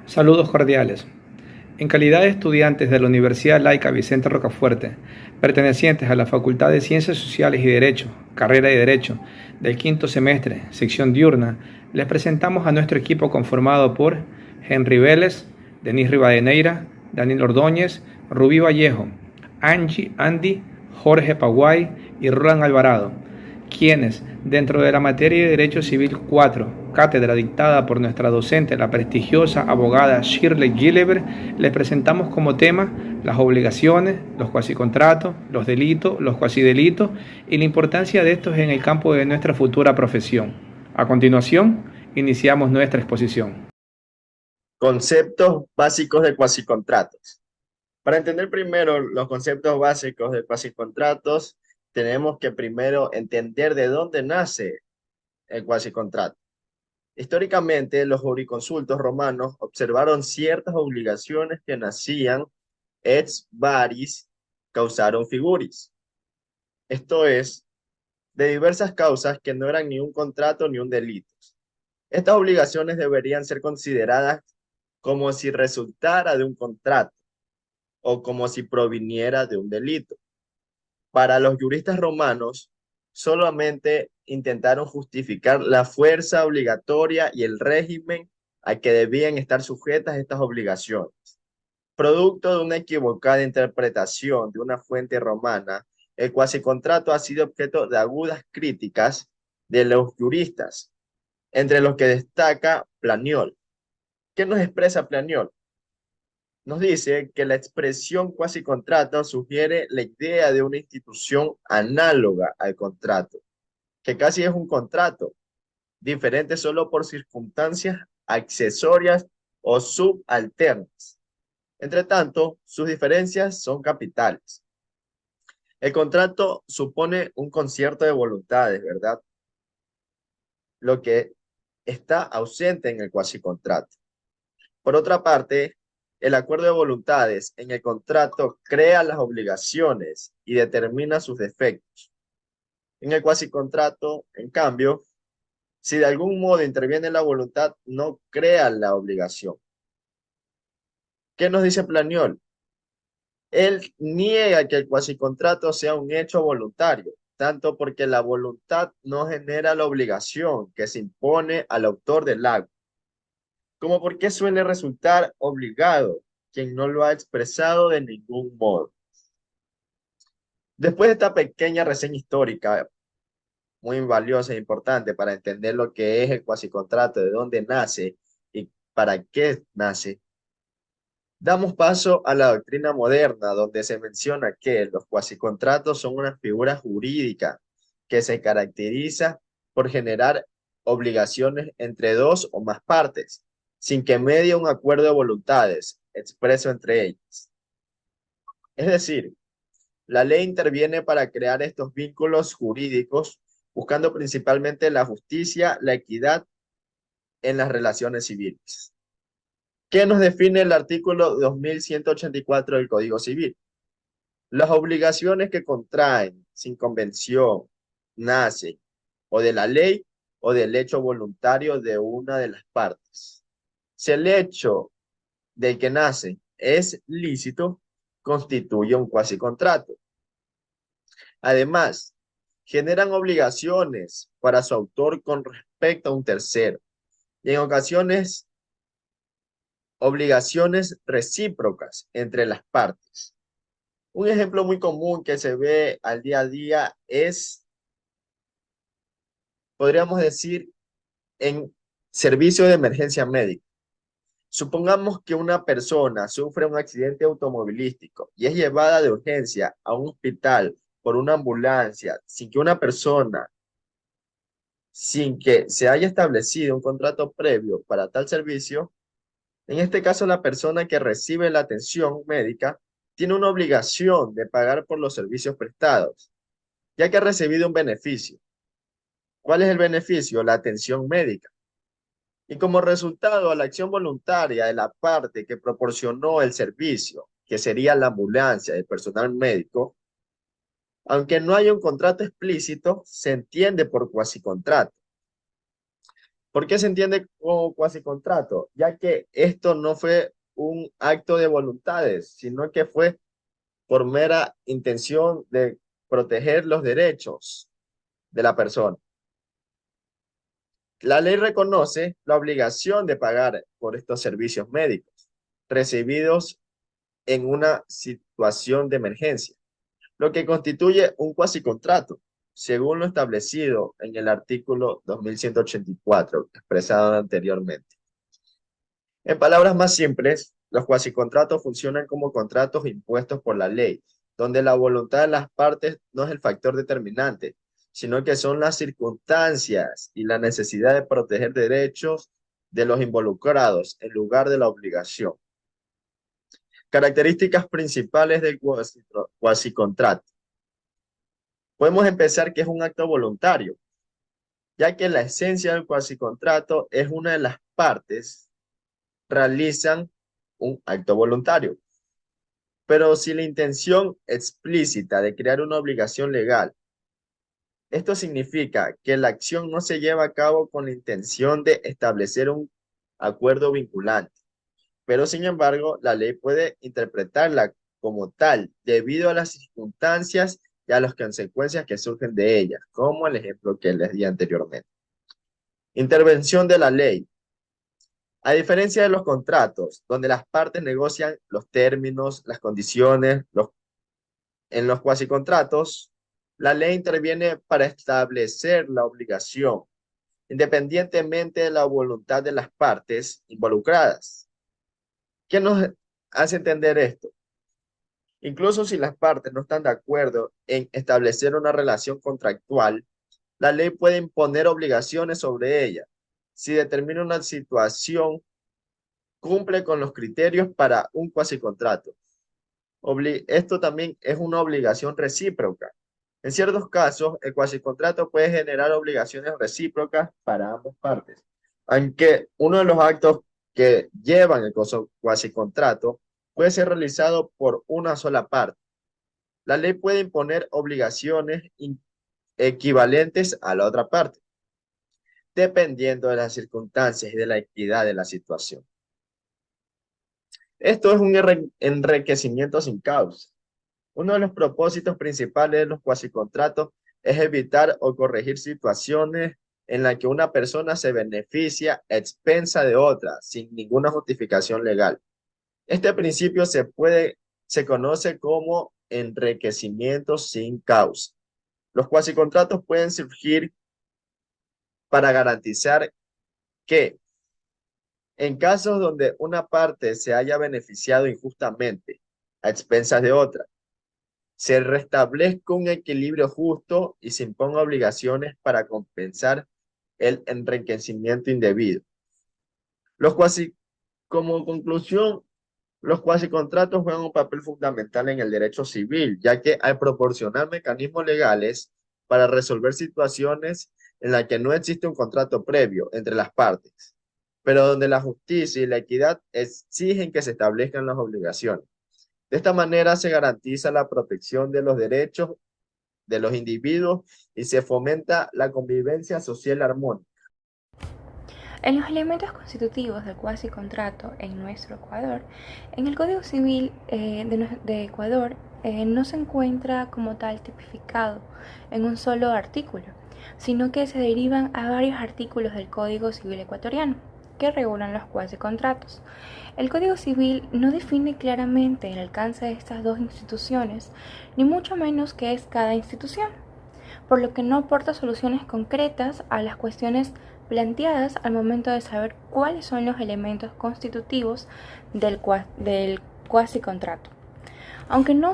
Saludos cordiales. En calidad de estudiantes de la Universidad Laica Vicente Rocafuerte, pertenecientes a la Facultad de Ciencias Sociales y Derecho, carrera de Derecho, del quinto semestre, sección diurna, les presentamos a nuestro equipo conformado por Henry Vélez, Denis Rivadeneira, Daniel Ordóñez, Rubí Vallejo, Andy, Jorge Paguay y Roland Alvarado, quienes, dentro de la materia de Derecho Civil 4, cátedra dictada por nuestra docente, la prestigiosa abogada Shirley Gilliver, les presentamos como tema las obligaciones, los cuasicontratos, los delitos, los cuasidelitos y la importancia de estos en el campo de nuestra futura profesión. A continuación, iniciamos nuestra exposición. Conceptos básicos de cuasicontratos. Para entender primero los conceptos básicos de cuasicontratos, tenemos que primero entender de dónde nace el cuasicontrato. Históricamente, los jurisconsultos romanos observaron ciertas obligaciones que nacían ex varis causarum figuris. Esto es, de diversas causas que no eran ni un contrato ni un delito. Estas obligaciones deberían ser consideradas como si resultara de un contrato o como si proviniera de un delito. Para los juristas romanos, solamente intentaron justificar la fuerza obligatoria y el régimen a que debían estar sujetas estas obligaciones. Producto de una equivocada interpretación de una fuente romana, el cuasicontrato ha sido objeto de agudas críticas de los juristas, entre los que destaca Planiol. ¿Qué nos expresa Planiol? Nos dice que la expresión cuasicontrato sugiere la idea de una institución análoga al contrato, que casi es un contrato, diferente solo por circunstancias accesorias o subalternas. Entre tanto, sus diferencias son capitales. El contrato supone un concierto de voluntades, ¿verdad? Lo que está ausente en el cuasicontrato. Por otra parte, el acuerdo de voluntades en el contrato crea las obligaciones y determina sus defectos. En el cuasicontrato, en cambio, si de algún modo interviene la voluntad, no crea la obligación. ¿Qué nos dice Planiol? Él niega que el cuasicontrato sea un hecho voluntario, tanto porque la voluntad no genera la obligación que se impone al autor del acto, como porque suele resultar obligado quien no lo ha expresado de ningún modo. Después de esta pequeña reseña histórica, muy valiosa e importante para entender lo que es el cuasicontrato, de dónde nace y para qué nace, damos paso a la doctrina moderna, donde se menciona que los cuasicontratos son una figura jurídica que se caracteriza por generar obligaciones entre dos o más partes, sin que medie un acuerdo de voluntades expreso entre ellas. Es decir, la ley interviene para crear estos vínculos jurídicos, buscando principalmente la justicia, la equidad en las relaciones civiles. ¿Qué nos define el artículo 2184 del Código Civil? Las obligaciones que contraen sin convención, nacen o de la ley o del hecho voluntario de una de las partes. Si el hecho del que nace es lícito, constituye un cuasicontrato. Además, generan obligaciones para su autor con respecto a un tercero y en ocasiones obligaciones recíprocas entre las partes. Un ejemplo muy común que se ve al día a día es, podríamos decir, en servicio de emergencia médica. Supongamos que una persona sufre un accidente automovilístico y es llevada de urgencia a un hospital por una ambulancia sin que se haya establecido un contrato previo para tal servicio. En este caso, la persona que recibe la atención médica tiene una obligación de pagar por los servicios prestados, ya que ha recibido un beneficio. ¿Cuál es el beneficio? La atención médica. Y como resultado, a la acción voluntaria de la parte que proporcionó el servicio, que sería la ambulancia, el personal médico, aunque no haya un contrato explícito, se entiende por cuasicontrato. ¿Por qué se entiende como cuasicontrato? Ya que esto no fue un acto de voluntades, sino que fue por mera intención de proteger los derechos de la persona. La ley reconoce la obligación de pagar por estos servicios médicos recibidos en una situación de emergencia, lo que constituye un cuasicontrato, según lo establecido en el artículo 2184, expresado anteriormente. En palabras más simples, los cuasicontratos funcionan como contratos impuestos por la ley, donde la voluntad de las partes no es el factor determinante, sino que son las circunstancias y la necesidad de proteger derechos de los involucrados en lugar de la obligación. Características principales del cuasicontrato. Podemos empezar que es un acto voluntario, ya que la esencia del cuasicontrato es una de las partes realizan un acto voluntario. Pero si la intención explícita de crear una obligación legal, esto significa que la acción no se lleva a cabo con la intención de establecer un acuerdo vinculante, pero sin embargo la ley puede interpretarla como tal debido a las circunstancias y a las consecuencias que surgen de ella, como el ejemplo que les di anteriormente. Intervención de la ley. A diferencia de los contratos, donde las partes negocian los términos, las condiciones, en los cuasicontratos, la ley interviene para establecer la obligación, independientemente de la voluntad de las partes involucradas. ¿Qué nos hace entender esto? Incluso si las partes no están de acuerdo en establecer una relación contractual, la ley puede imponer obligaciones sobre ella si determina una situación cumple con los criterios para un cuasicontrato. Esto también es una obligación recíproca. En ciertos casos, el cuasicontrato puede generar obligaciones recíprocas para ambas partes. Aunque uno de los actos que llevan el cuasicontrato puede ser realizado por una sola parte. La ley puede imponer obligaciones equivalentes a la otra parte, dependiendo de las circunstancias y de la equidad de la situación. Esto es un enriquecimiento sin causa. Uno de los propósitos principales de los cuasicontratos es evitar o corregir situaciones en las que una persona se beneficia a expensa de otra sin ninguna justificación legal. Este principio se conoce como enriquecimiento sin causa. Los cuasicontratos pueden surgir para garantizar que en casos donde una parte se haya beneficiado injustamente a expensas de otra, se restablezca un equilibrio justo y se imponga obligaciones para compensar el enriquecimiento indebido. Como conclusión, los cuasicontratos juegan un papel fundamental en el derecho civil, ya que al proporcionar mecanismos legales para resolver situaciones en las que no existe un contrato previo entre las partes, pero donde la justicia y la equidad exigen que se establezcan las obligaciones. De esta manera se garantiza la protección de los derechos de los individuos y se fomenta la convivencia social armónica. En los elementos constitutivos del cuasicontrato en nuestro Ecuador, en el Código Civil de Ecuador no se encuentra como tal tipificado en un solo artículo, sino que se derivan a varios artículos del Código Civil ecuatoriano que regulan los cuasicontratos. El Código Civil no define claramente el alcance de estas dos instituciones, ni mucho menos qué es cada institución, por lo que no aporta soluciones concretas a las cuestiones planteadas al momento de saber cuáles son los elementos constitutivos del cuasicontrato. Aunque no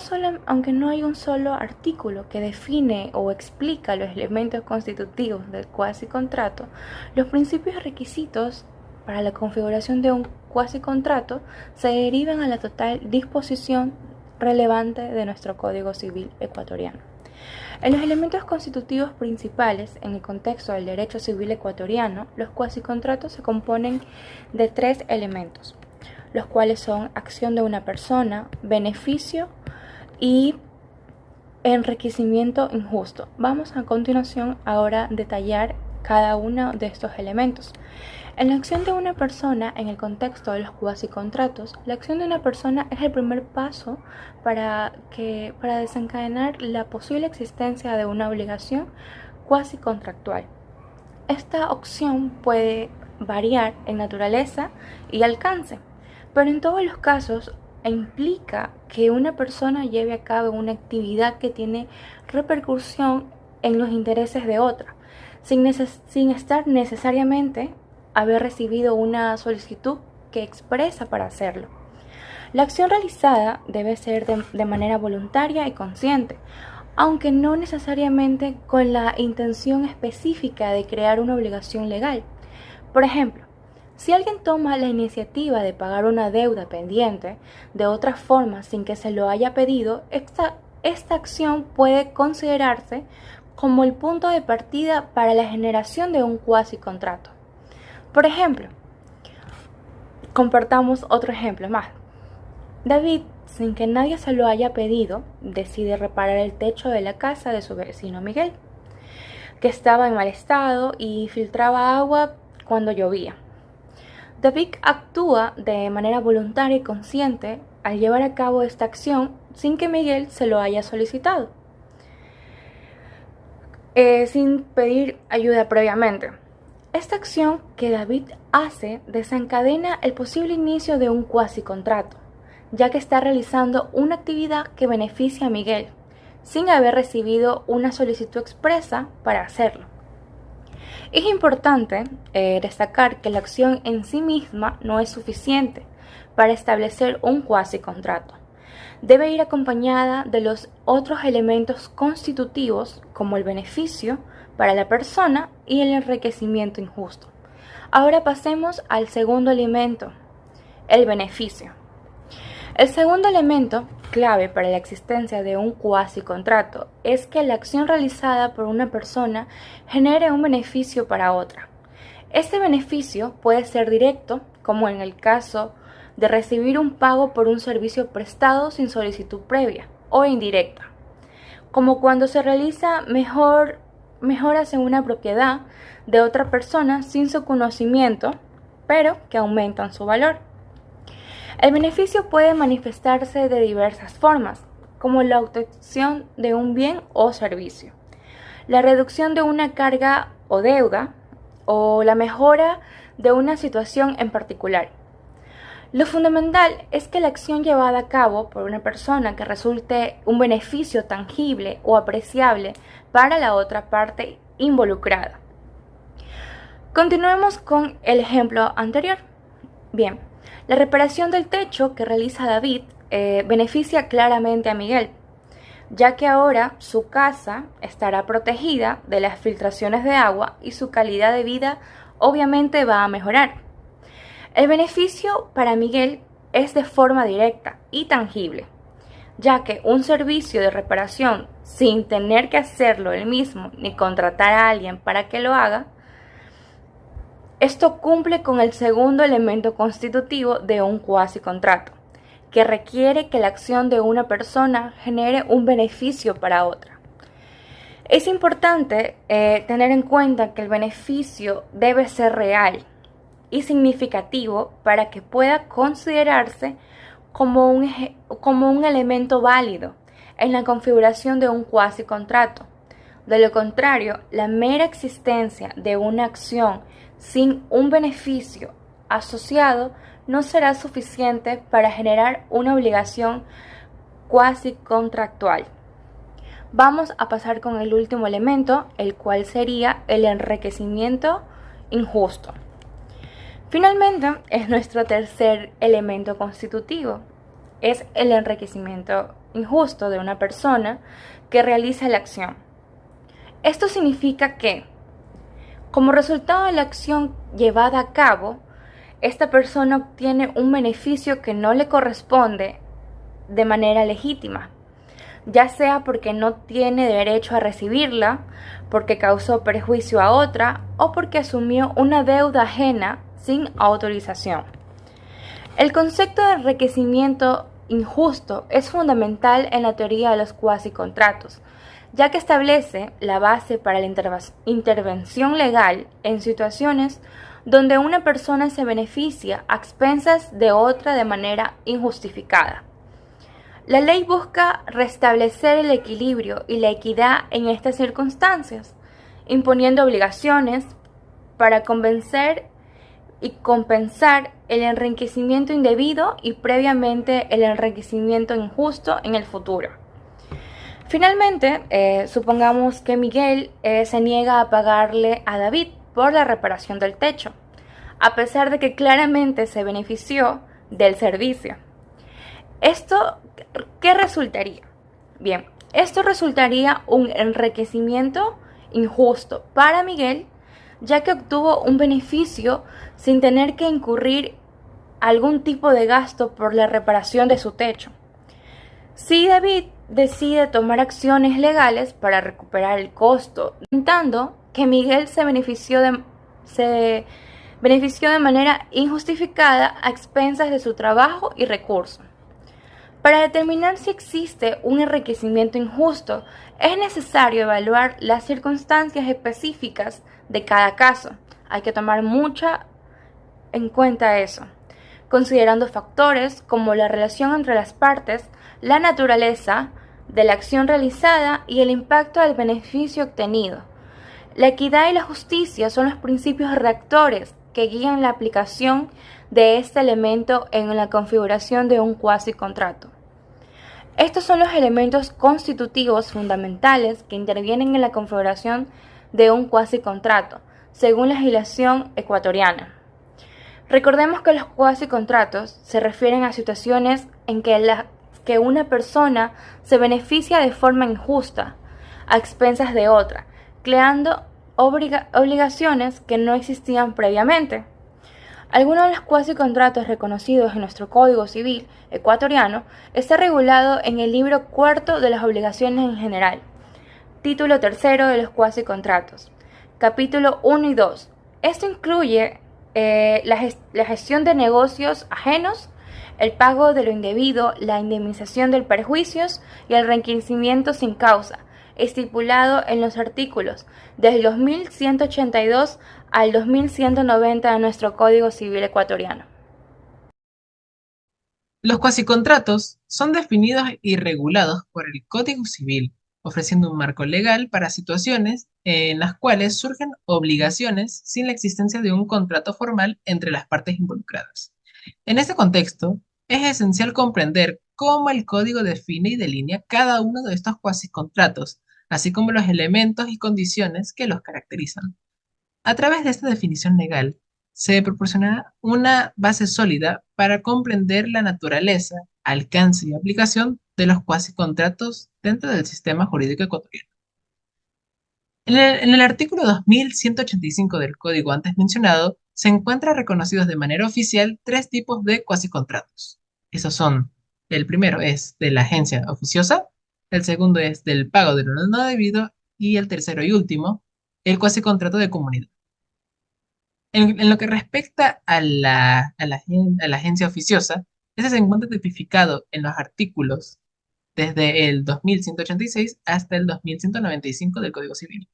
hay un solo artículo que define o explica los elementos constitutivos del cuasicontrato, los principios y requisitos para la configuración de un cuasicontrato se derivan a la total disposición relevante de nuestro Código Civil ecuatoriano. En los elementos constitutivos principales en el contexto del derecho civil ecuatoriano, los cuasicontratos se componen de 3 elementos, los cuales son acción de una persona, beneficio y enriquecimiento injusto. Vamos a continuación ahora a detallar cada uno de estos elementos. En la acción de una persona, en el contexto de los cuasicontratos, la acción de una persona es el primer paso para desencadenar la posible existencia de una obligación cuasicontractual. Esta opción puede variar en naturaleza y alcance, pero en todos los casos implica que una persona lleve a cabo una actividad que tiene repercusión en los intereses de otra, sin estar necesariamente haber recibido una solicitud que expresa para hacerlo. La acción realizada debe ser de manera voluntaria y consciente, aunque no necesariamente con la intención específica de crear una obligación legal. Por ejemplo, si alguien toma la iniciativa de pagar una deuda pendiente de otra forma sin que se lo haya pedido, esta acción puede considerarse como el punto de partida para la generación de un cuasicontrato. Por ejemplo, compartamos otro ejemplo más. David, sin que nadie se lo haya pedido, decide reparar el techo de la casa de su vecino Miguel, que estaba en mal estado y filtraba agua cuando llovía. David actúa de manera voluntaria y consciente al llevar a cabo esta acción sin que Miguel se lo haya solicitado, sin pedir ayuda previamente. Esta acción que David hace desencadena el posible inicio de un cuasicontrato, ya que está realizando una actividad que beneficia a Miguel, sin haber recibido una solicitud expresa para hacerlo. Es importante destacar que la acción en sí misma no es suficiente para establecer un cuasicontrato. Debe ir acompañada de los otros elementos constitutivos como el beneficio para la persona y el enriquecimiento injusto. Ahora pasemos al segundo elemento, el beneficio. El segundo elemento clave para la existencia de un cuasicontrato es que la acción realizada por una persona genere un beneficio para otra. Este beneficio puede ser directo, como en el caso de recibir un pago por un servicio prestado sin solicitud previa, o indirecta, como cuando se realiza mejoras en una propiedad de otra persona sin su conocimiento, pero que aumentan su valor. El beneficio puede manifestarse de diversas formas, como la obtención de un bien o servicio, la reducción de una carga o deuda, o la mejora de una situación en particular. Lo fundamental es que la acción llevada a cabo por una persona que resulte un beneficio tangible o apreciable para la otra parte involucrada. Continuemos con el ejemplo anterior. Bien, la reparación del techo que realiza David beneficia claramente a Miguel, ya que ahora su casa estará protegida de las filtraciones de agua y su calidad de vida obviamente va a mejorar. El beneficio para Miguel es de forma directa y tangible, ya que un servicio de reparación sin tener que hacerlo él mismo ni contratar a alguien para que lo haga, esto cumple con el segundo elemento constitutivo de un cuasicontrato, que requiere que la acción de una persona genere un beneficio para otra. Es importante tener en cuenta que el beneficio debe ser real y significativo para que pueda considerarse como un elemento válido en la configuración de un cuasicontrato. De lo contrario, la mera existencia de una acción sin un beneficio asociado no será suficiente para generar una obligación cuasicontractual. Vamos a pasar con el último elemento, el cual sería el enriquecimiento injusto. Finalmente, es nuestro tercer elemento constitutivo, es el enriquecimiento injusto de una persona que realiza la acción. Esto significa que, como resultado de la acción llevada a cabo, esta persona obtiene un beneficio que no le corresponde de manera legítima, ya sea porque no tiene derecho a recibirla, porque causó perjuicio a otra o porque asumió una deuda ajena sin autorización. El concepto de enriquecimiento injusto es fundamental en la teoría de los cuasicontratos, ya que establece la base para la intervención legal en situaciones donde una persona se beneficia a expensas de otra de manera injustificada. La ley busca restablecer el equilibrio y la equidad en estas circunstancias, imponiendo obligaciones para convencer y compensar el enriquecimiento indebido y previamente el enriquecimiento injusto en el futuro. Finalmente, supongamos que Miguel se niega a pagarle a David por la reparación del techo, a pesar de que claramente se benefició del servicio. ¿Esto qué resultaría? Bien, esto resultaría un enriquecimiento injusto para Miguel, ya que obtuvo un beneficio sin tener que incurrir algún tipo de gasto por la reparación de su techo. Si David decide tomar acciones legales para recuperar el costo, contando que Miguel se benefició de manera injustificada a expensas de su trabajo y recursos. Para determinar si existe un enriquecimiento injusto, es necesario evaluar las circunstancias específicas de cada caso. Hay que tomar mucha en cuenta eso, considerando factores como la relación entre las partes, la naturaleza de la acción realizada y el impacto del beneficio obtenido. La equidad y la justicia son los principios rectores que guían la aplicación de este elemento en la configuración de un cuasi-contrato. Estos son los elementos constitutivos fundamentales que intervienen en la configuración de un cuasi-contrato, según la legislación ecuatoriana. Recordemos que los cuasi-contratos se refieren a situaciones en que una persona se beneficia de forma injusta, a expensas de otra, creando obligaciones que no existían previamente. Algunos de los cuasi-contratos reconocidos en nuestro Código Civil ecuatoriano está regulado en el libro cuarto de las obligaciones en general, título tercero de los cuasi-contratos, capítulo 1 y 2. Esto incluye la gestión de negocios ajenos, el pago de lo indebido, la indemnización de perjuicios y el enriquecimiento sin causa, estipulado en los artículos del 2182 al 2190 de nuestro Código Civil ecuatoriano. Los cuasicontratos son definidos y regulados por el Código Civil, ofreciendo un marco legal para situaciones en las cuales surgen obligaciones sin la existencia de un contrato formal entre las partes involucradas. En este contexto, es esencial comprender cómo el código define y delinea cada uno de estos cuasicontratos, así como los elementos y condiciones que los caracterizan. A través de esta definición legal, se proporciona una base sólida para comprender la naturaleza, alcance y aplicación de los cuasicontratos dentro del sistema jurídico ecuatoriano. En el artículo 2185 del código antes mencionado, se encuentran reconocidos de manera oficial tres tipos de cuasicontratos. Esos son, el primero es de la agencia oficiosa, el segundo es del pago de lo no debido y el tercero y último, el cuasicontrato de comunidad. En lo que respecta a la agencia oficiosa, ese se encuentra tipificado en los artículos desde el 2186 hasta el 2195 del Código Civil.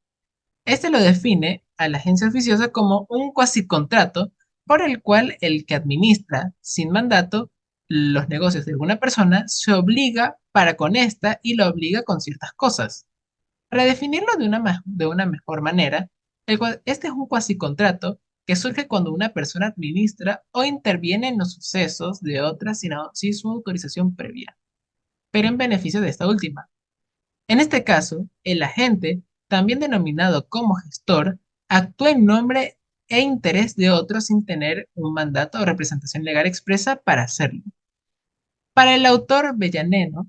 Este lo define a la agencia oficiosa como un cuasicontrato por el cual el que administra sin mandato los negocios de alguna persona se obliga para con esta y lo obliga con ciertas cosas. Para definirlo de una mejor manera, este es un cuasicontrato que surge cuando una persona administra o interviene en los sucesos de otra sin su autorización previa, pero en beneficio de esta última. En este caso, el agente, también denominado como gestor, actúa en nombre e interés de otro sin tener un mandato o representación legal expresa para hacerlo. Para el autor Bellararo,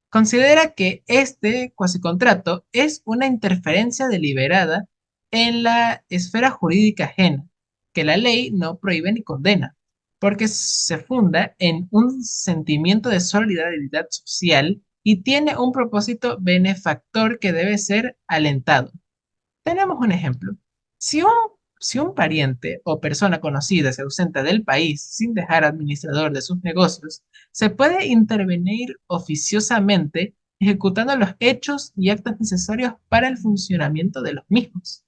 considera que este cuasicontrato es una interferencia deliberada en la esfera jurídica ajena, que la ley no prohíbe ni condena, porque se funda en un sentimiento de solidaridad social y tiene un propósito benefactor que debe ser alentado. Tenemos un ejemplo. Si un pariente o persona conocida se ausenta del país sin dejar administrador de sus negocios, se puede intervenir oficiosamente ejecutando los hechos y actos necesarios para el funcionamiento de los mismos.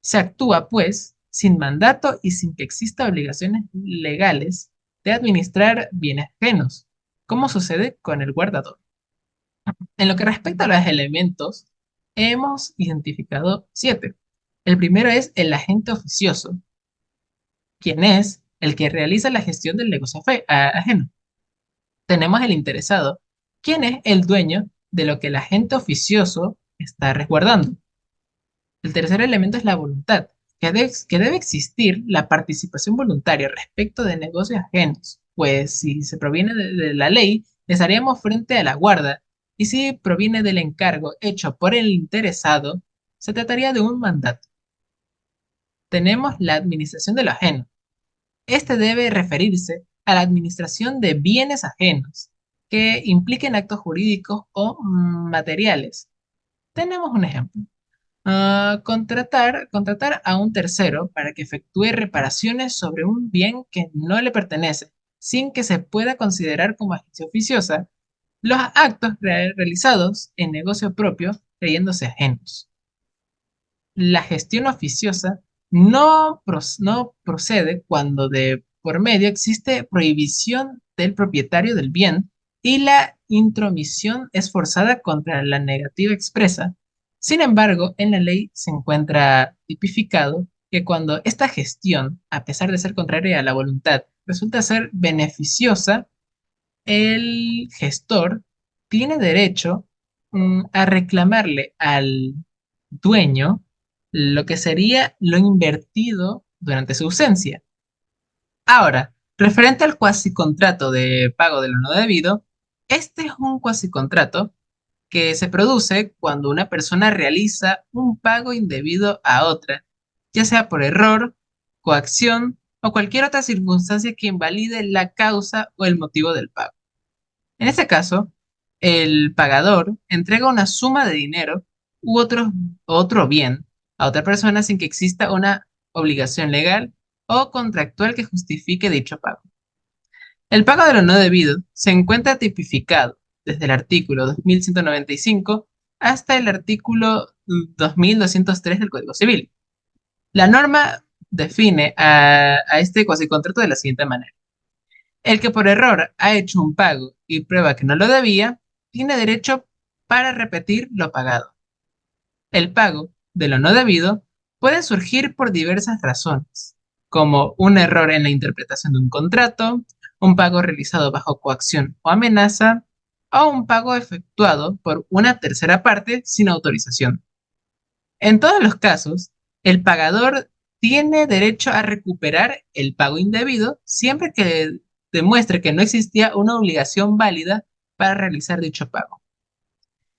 Se actúa, pues, sin mandato y sin que exista obligaciones legales de administrar bienes ajenos, como sucede con el guardador. En lo que respecta a los elementos, hemos identificado 7. El primero es el agente oficioso, quien es el que realiza la gestión del negocio ajeno. Tenemos el interesado, quien es el dueño de lo que el agente oficioso está resguardando. El tercer elemento es la voluntad, que debe existir la participación voluntaria respecto de negocios ajenos, pues si se proviene de la ley, estaríamos frente a la guarda, y si proviene del encargo hecho por el interesado, se trataría de un mandato. Tenemos la administración de lo ajeno. Este debe referirse a la administración de bienes ajenos, que impliquen actos jurídicos o materiales. Tenemos un ejemplo. Contratar a un tercero para que efectúe reparaciones sobre un bien que no le pertenece, sin que se pueda considerar como agencia oficiosa los actos realizados en negocio propio creyéndose ajenos. La gestión oficiosa no procede cuando de por medio existe prohibición del propietario del bien y la intromisión es forzada contra la negativa expresa. Sin embargo, en la ley se encuentra tipificado que cuando esta gestión, a pesar de ser contraria a la voluntad, resulta ser beneficiosa, el gestor tiene derecho a reclamarle al dueño lo que sería lo invertido durante su ausencia. Ahora, referente al cuasicontrato de pago de lo no debido, este es un cuasicontrato que se produce cuando una persona realiza un pago indebido a otra, ya sea por error, coacción o cualquier otra circunstancia que invalide la causa o el motivo del pago. En este caso, el pagador entrega una suma de dinero u otro bien a otra persona sin que exista una obligación legal o contractual que justifique dicho pago. El pago de lo no debido se encuentra tipificado desde el artículo 2195 hasta el artículo 2203 del Código Civil. La norma define a este cuasicontrato de la siguiente manera. El que por error ha hecho un pago y prueba que no lo debía, tiene derecho para repetir lo pagado. El pago de lo no debido puede surgir por diversas razones, como un error en la interpretación de un contrato, un pago realizado bajo coacción o amenaza, o un pago efectuado por una tercera parte sin autorización. En todos los casos, el pagador tiene derecho a recuperar el pago indebido siempre que demuestre que no existía una obligación válida para realizar dicho pago.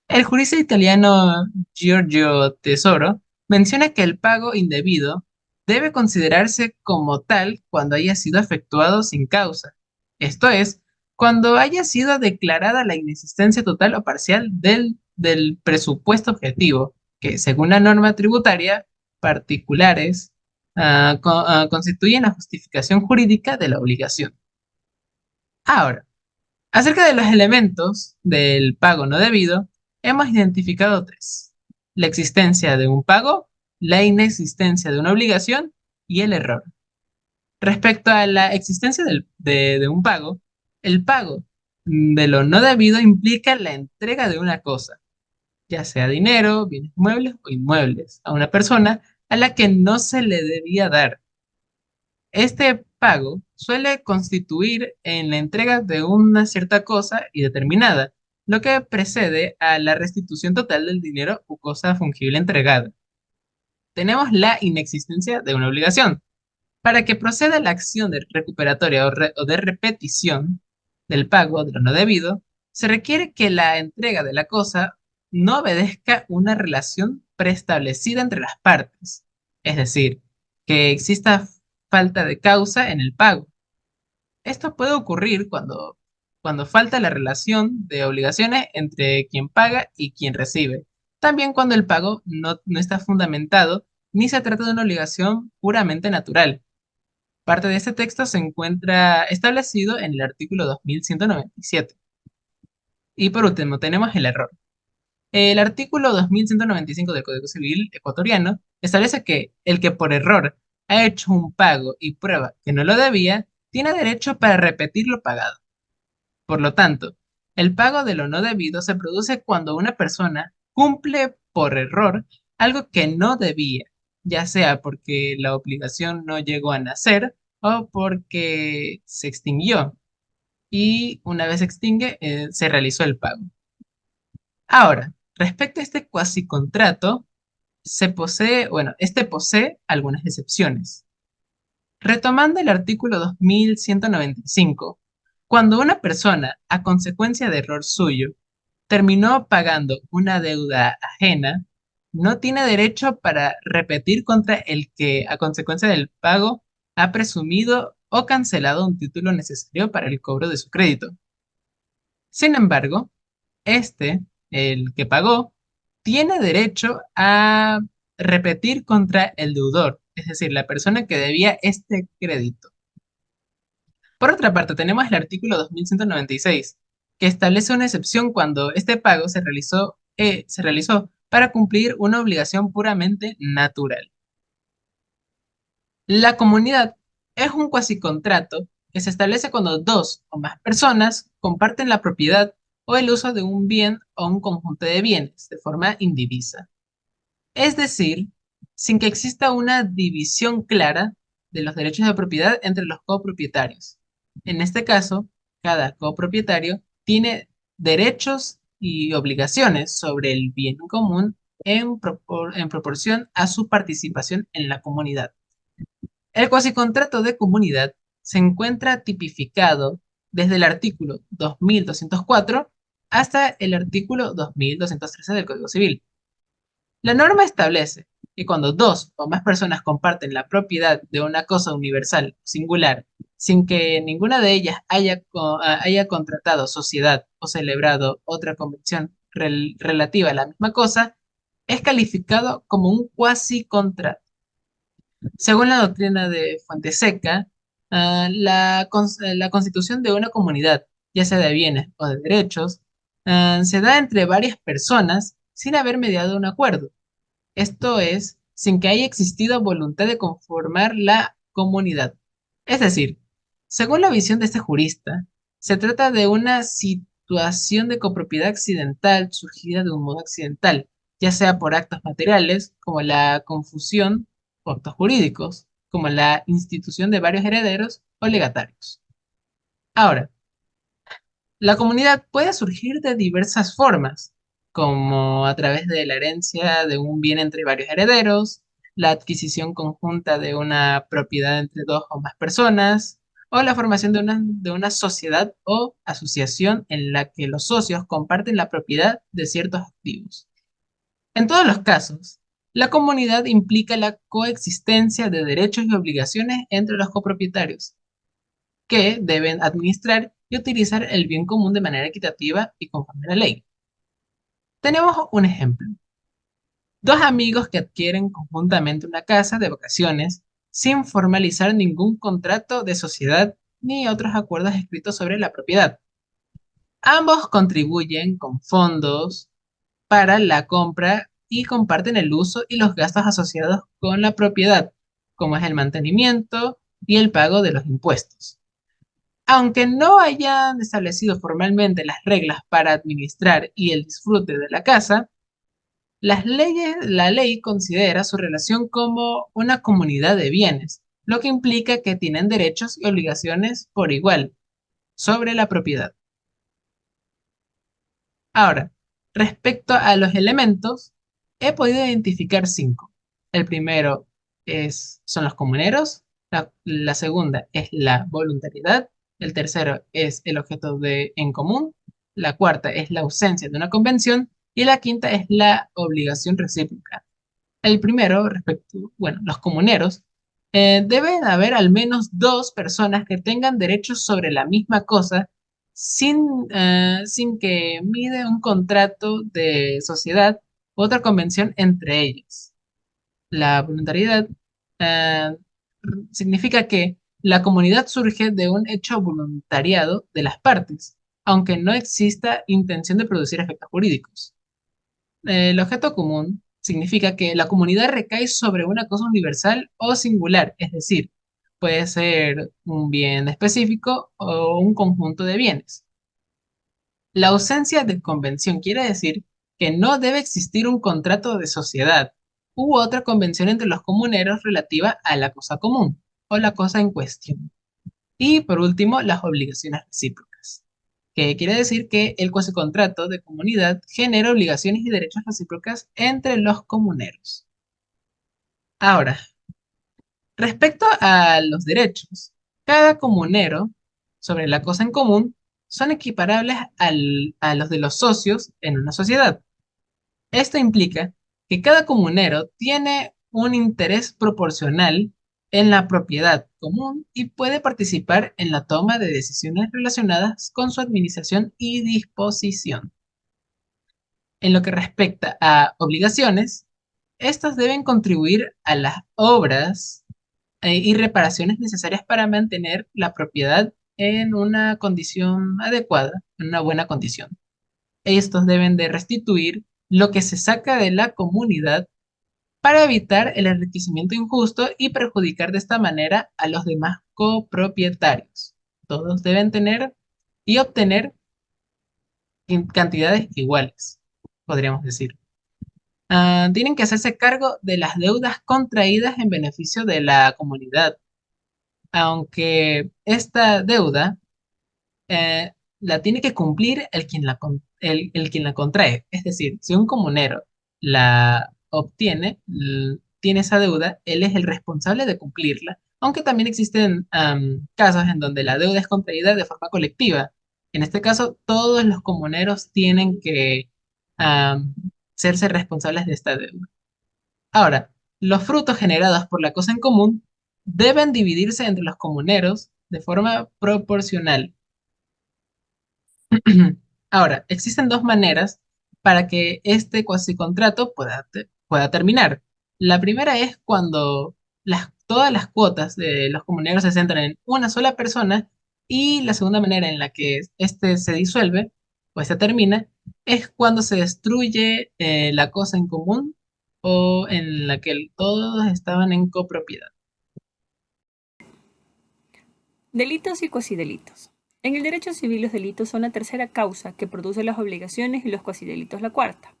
El jurista italiano Giorgio Tesoro menciona que el pago indebido debe considerarse como tal cuando haya sido efectuado sin causa, esto es, cuando haya sido declarada la inexistencia total o parcial del presupuesto objetivo, que según la norma tributaria, particulares constituyen la justificación jurídica de la obligación. Ahora, acerca de los elementos del pago no debido, hemos identificado 3. La existencia de un pago, la inexistencia de una obligación y el error. Respecto a la existencia de un pago, el pago de lo no debido implica la entrega de una cosa, ya sea dinero, bienes muebles o inmuebles, a una persona a la que no se le debía dar. Este pago suele constituir en la entrega de una cierta cosa y determinada, lo que precede a la restitución total del dinero o cosa fungible entregada. Tenemos la inexistencia de una obligación. Para que proceda la acción de recuperatoria o de repetición del pago de lo no debido, se requiere que la entrega de la cosa no obedezca una relación preestablecida entre las partes, es decir, que exista falta de causa en el pago. Esto puede ocurrir cuando falta la relación de obligaciones entre quien paga y quien recibe. También cuando el pago no está fundamentado ni se trata de una obligación puramente natural. Parte de este texto se encuentra establecido en el artículo 2197. Y por último, tenemos el error. El artículo 2195 del Código Civil ecuatoriano establece que el que por error ha hecho un pago y prueba que no lo debía, tiene derecho para repetir lo pagado. Por lo tanto, el pago de lo no debido se produce cuando una persona cumple por error algo que no debía, ya sea porque la obligación no llegó a nacer o porque se extinguió y una vez se extingue, se realizó el pago. Ahora, respecto a este cuasicontrato, este posee algunas excepciones. Retomando el artículo 2195, cuando una persona, a consecuencia de error suyo, terminó pagando una deuda ajena, no tiene derecho para repetir contra el que, a consecuencia del pago, ha presumido o cancelado un título necesario para el cobro de su crédito. Sin embargo, este, el que pagó, tiene derecho a repetir contra el deudor, es decir, la persona que debía este crédito. Por otra parte, tenemos el artículo 2196, que establece una excepción cuando este pago se realizó para cumplir una obligación puramente natural. La comunidad es un cuasicontrato que se establece cuando dos o más personas comparten la propiedad o el uso de un bien o un conjunto de bienes de forma indivisa. Es decir, sin que exista una división clara de los derechos de propiedad entre los copropietarios. En este caso, cada copropietario tiene derechos y obligaciones sobre el bien común en proporción a su participación en la comunidad. El cuasicontrato de comunidad se encuentra tipificado desde el artículo 2204 hasta el artículo 2213 del Código Civil. La norma establece que cuando dos o más personas comparten la propiedad de una cosa universal singular, sin que ninguna de ellas haya contratado sociedad o celebrado otra convención relativa a la misma cosa, es calificado como un cuasi contrato. Según la doctrina de Fuenteseca, la constitución de una comunidad, ya sea de bienes o de derechos, se da entre varias personas sin haber mediado un acuerdo. Esto es, sin que haya existido voluntad de conformar la comunidad. Es decir, según la visión de este jurista, se trata de una situación de copropiedad accidental surgida de un modo accidental, ya sea por actos materiales, como la confusión, o actos jurídicos, como la institución de varios herederos o legatarios. Ahora, la comunidad puede surgir de diversas formas, como a través de la herencia de un bien entre varios herederos, la adquisición conjunta de una propiedad entre dos o más personas, o la formación de una sociedad o asociación en la que los socios comparten la propiedad de ciertos activos. En todos los casos, la comunidad implica la coexistencia de derechos y obligaciones entre los copropietarios, que deben administrar y utilizar el bien común de manera equitativa y conforme a la ley. Tenemos un ejemplo. Dos amigos que adquieren conjuntamente una casa de vacaciones sin formalizar ningún contrato de sociedad ni otros acuerdos escritos sobre la propiedad. Ambos contribuyen con fondos para la compra y comparten el uso y los gastos asociados con la propiedad, como es el mantenimiento y el pago de los impuestos. Aunque no hayan establecido formalmente las reglas para administrar y el disfrute de la casa, la ley considera su relación como una comunidad de bienes, lo que implica que tienen derechos y obligaciones por igual sobre la propiedad. Ahora, respecto a los elementos, he podido identificar cinco. El primero son los comuneros, la segunda es la voluntariedad, el tercero es el objeto en común, la cuarta es la ausencia de una convención y la quinta es la obligación recíproca. El primero, los comuneros, deben haber al menos dos personas que tengan derechos sobre la misma cosa sin que mide un contrato de sociedad u otra convención entre ellos. La voluntariedad eh, significa que la comunidad surge de un hecho voluntariado de las partes, aunque no exista intención de producir efectos jurídicos. El objeto común significa que la comunidad recae sobre una cosa universal o singular, es decir, puede ser un bien específico o un conjunto de bienes. La ausencia de convención quiere decir que no debe existir un contrato de sociedad u otra convención entre los comuneros relativa a la cosa común o la cosa en cuestión. Y por último, las obligaciones recíprocas, que quiere decir que el cuasicontrato de comunidad genera obligaciones y derechos recíprocas entre los comuneros. Ahora, respecto a los derechos, cada comunero sobre la cosa en común son equiparables a los de los socios en una sociedad. Esto implica que cada comunero tiene un interés proporcional en la propiedad común y puede participar en la toma de decisiones relacionadas con su administración y disposición. En lo que respecta a obligaciones, estas deben contribuir a las obras y reparaciones necesarias para mantener la propiedad en una condición adecuada, en una buena condición. Estos deben de restituir lo que se saca de la comunidad para evitar el enriquecimiento injusto y perjudicar de esta manera a los demás copropietarios. Todos deben tener y obtener cantidades iguales, podríamos decir. Tienen que hacerse cargo de las deudas contraídas en beneficio de la comunidad, aunque esta deuda eh, la tiene que cumplir el quien la contrae. Es decir, si un comunero la obtiene, tiene esa deuda, él es el responsable de cumplirla, aunque también existen casos en donde la deuda es contraída de forma colectiva. En este caso, todos los comuneros tienen que am, serse responsables de esta deuda. Ahora, los frutos generados por la cosa en común deben dividirse entre los comuneros de forma proporcional. Ahora, existen dos maneras para que este cuasicontrato pueda terminar. La primera es cuando todas las cuotas de los comuneros se centran en una sola persona y la segunda manera en la que este se disuelve o se termina es cuando se destruye la cosa en común o en la que todos estaban en copropiedad. Delitos y cuasidelitos. En el derecho civil, los delitos son la tercera causa que produce las obligaciones y los cuasidelitos la cuarta.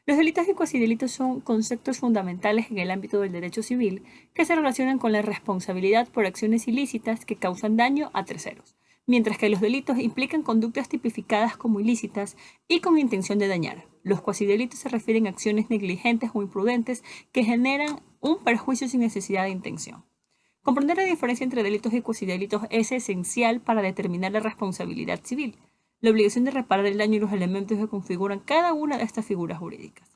Los delitos y cuasidelitos son conceptos fundamentales en el ámbito del derecho civil que se relacionan con la responsabilidad por acciones ilícitas que causan daño a terceros, mientras que los delitos implican conductas tipificadas como ilícitas y con intención de dañar. Los cuasidelitos se refieren a acciones negligentes o imprudentes que generan un perjuicio sin necesidad de intención. Comprender la diferencia entre delitos y cuasidelitos es esencial para determinar la responsabilidad civil, la obligación de reparar el daño y los elementos que configuran cada una de estas figuras jurídicas.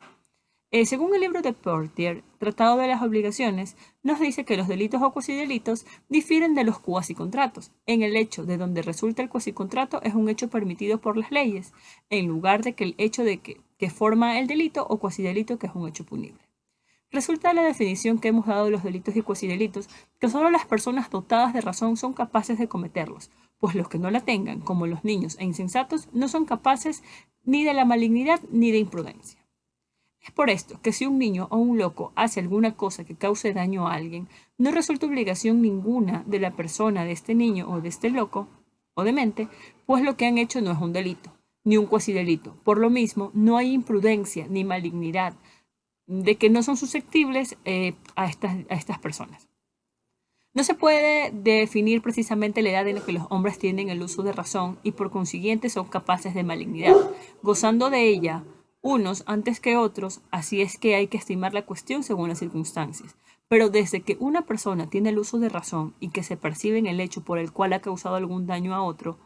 Según el libro de Portier, Tratado de las Obligaciones, nos dice que los delitos o cuasidelitos difieren de los cuasicontratos, en el hecho de donde resulta el cuasicontrato es un hecho permitido por las leyes, en lugar de que el hecho de que forma el delito o cuasidelito que es un hecho punible. Resulta de la definición que hemos dado de los delitos y cuasidelitos que solo las personas dotadas de razón son capaces de cometerlos, pues los que no la tengan, como los niños e insensatos, no son capaces ni de la malignidad ni de imprudencia. Es por esto que si un niño o un loco hace alguna cosa que cause daño a alguien, no resulta obligación ninguna de la persona de este niño o de este loco o demente, pues lo que han hecho no es un delito, ni un cuasidelito. Por lo mismo, no hay imprudencia ni malignidad, de que no son susceptibles a estas personas. No se puede definir precisamente la edad en la que los hombres tienen el uso de razón y por consiguiente son capaces de malignidad, gozando de ella unos antes que otros, así es que hay que estimar la cuestión según las circunstancias. Pero desde que una persona tiene el uso de razón y que se percibe en el hecho por el cual ha causado algún daño a otro,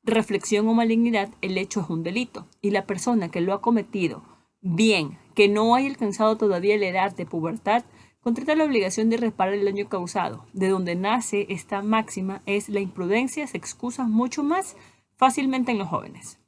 reflexión o malignidad, el hecho es un delito y la persona que lo ha cometido, bien que no haya alcanzado todavía la edad de pubertad, contrata la obligación de reparar el daño causado. De donde nace esta máxima es la imprudencia se excusa mucho más fácilmente en los jóvenes.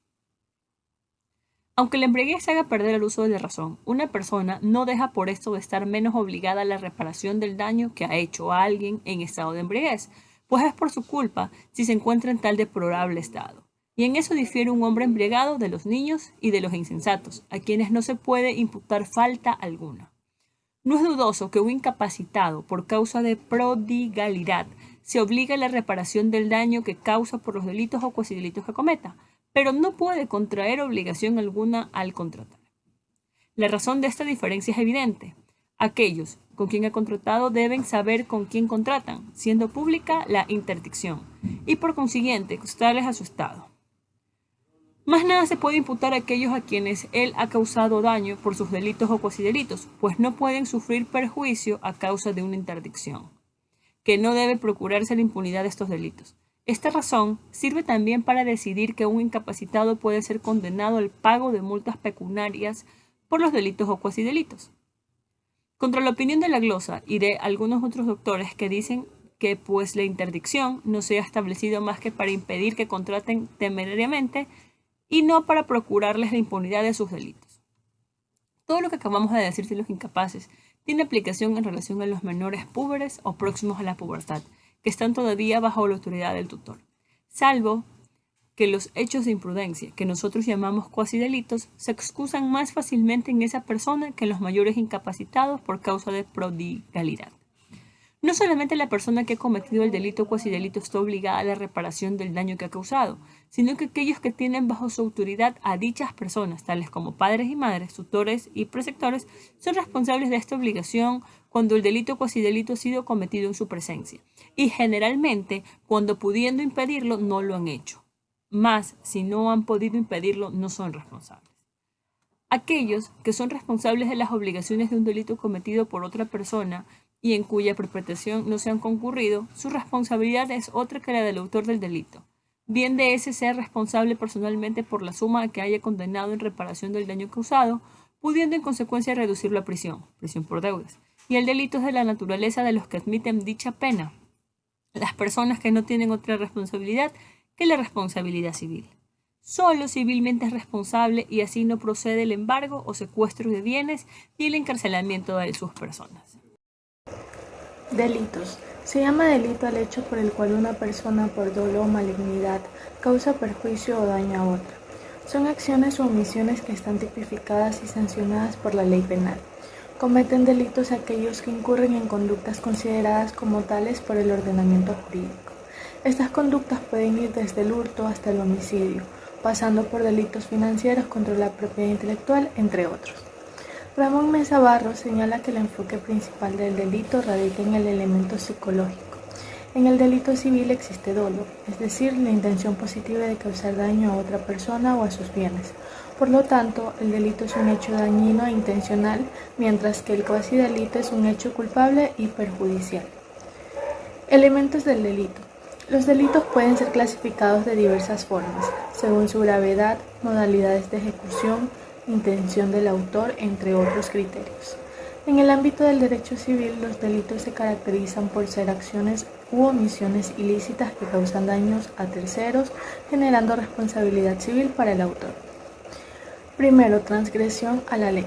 Aunque la embriaguez haga perder el uso de la razón, una persona no deja por esto de estar menos obligada a la reparación del daño que ha hecho a alguien en estado de embriaguez, pues es por su culpa si se encuentra en tal deplorable estado. Y en eso difiere un hombre embriagado de los niños y de los insensatos, a quienes no se puede imputar falta alguna. No es dudoso que un incapacitado por causa de prodigalidad se obligue a la reparación del daño que causa por los delitos o cuasi delitos que cometa, pero no puede contraer obligación alguna al contratar. La razón de esta diferencia es evidente. Aquellos con quien ha contratado deben saber con quién contratan, siendo pública la interdicción, y por consiguiente costarles a su Estado. Más nada se puede imputar a aquellos a quienes él ha causado daño por sus delitos o cuasi delitos, pues no pueden sufrir perjuicio a causa de una interdicción, que no debe procurarse la impunidad de estos delitos. Esta razón sirve también para decidir que un incapacitado puede ser condenado al pago de multas pecuniarias por los delitos o cuasi delitos. Contra la opinión de la glosa y de algunos otros doctores que dicen que pues la interdicción no sea establecido más que para impedir que contraten temerariamente y no para procurarles la impunidad de sus delitos. Todo lo que acabamos de decir de los incapaces tiene aplicación en relación a los menores púberes o próximos a la pubertad, que están todavía bajo la autoridad del tutor, salvo que los hechos de imprudencia, que nosotros llamamos cuasi delitos, se excusan más fácilmente en esa persona que en los mayores incapacitados por causa de prodigalidad. No solamente la persona que ha cometido el delito o cuasi delito está obligada a la reparación del daño que ha causado, sino que aquellos que tienen bajo su autoridad a dichas personas, tales como padres y madres, tutores y preceptores, son responsables de esta obligación cuando el delito o cuasi delito ha sido cometido en su presencia, y generalmente cuando pudiendo impedirlo no lo han hecho. Mas, si no han podido impedirlo, no son responsables. Aquellos que son responsables de las obligaciones de un delito cometido por otra persona y en cuya perpetración no se han concurrido, su responsabilidad es otra que la del autor del delito. Bien de ese ser responsable personalmente por la suma a que haya condenado en reparación del daño causado, pudiendo en consecuencia reducirlo a prisión por deudas. Y el delito es de la naturaleza de los que admiten dicha pena, las personas que no tienen otra responsabilidad que la responsabilidad civil. Solo civilmente es responsable y así no procede el embargo o secuestro de bienes y el encarcelamiento de sus personas. Delitos. Se llama delito al hecho por el cual una persona por dolo o malignidad causa perjuicio o daño a otra. Son acciones o omisiones que están tipificadas y sancionadas por la ley penal. Cometen delitos aquellos que incurren en conductas consideradas como tales por el ordenamiento jurídico. Estas conductas pueden ir desde el hurto hasta el homicidio, pasando por delitos financieros contra la propiedad intelectual, entre otros. Ramón Mesa Barros señala que el enfoque principal del delito radica en el elemento psicológico. En el delito civil existe dolo, es decir, la intención positiva de causar daño a otra persona o a sus bienes. Por lo tanto, el delito es un hecho dañino e intencional, mientras que el cuasi delito es un hecho culpable y perjudicial. Elementos del delito. Los delitos pueden ser clasificados de diversas formas, según su gravedad, modalidades de ejecución, intención del autor, entre otros criterios. En el ámbito del derecho civil, los delitos se caracterizan por ser acciones u omisiones ilícitas que causan daños a terceros, generando responsabilidad civil para el autor. Primero, transgresión a la ley.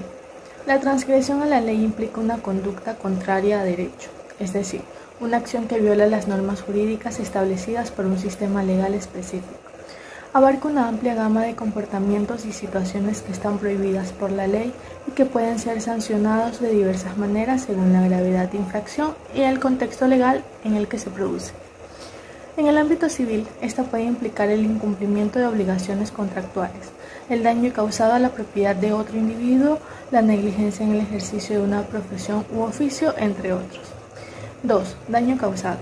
La transgresión a la ley implica una conducta contraria a derecho, es decir, una acción que viola las normas jurídicas establecidas por un sistema legal específico. Abarca una amplia gama de comportamientos y situaciones que están prohibidas por la ley y que pueden ser sancionados de diversas maneras según la gravedad de infracción y el contexto legal en el que se produce. En el ámbito civil, esta puede implicar el incumplimiento de obligaciones contractuales, el daño causado a la propiedad de otro individuo, la negligencia en el ejercicio de una profesión u oficio, entre otros. 2. Daño causado.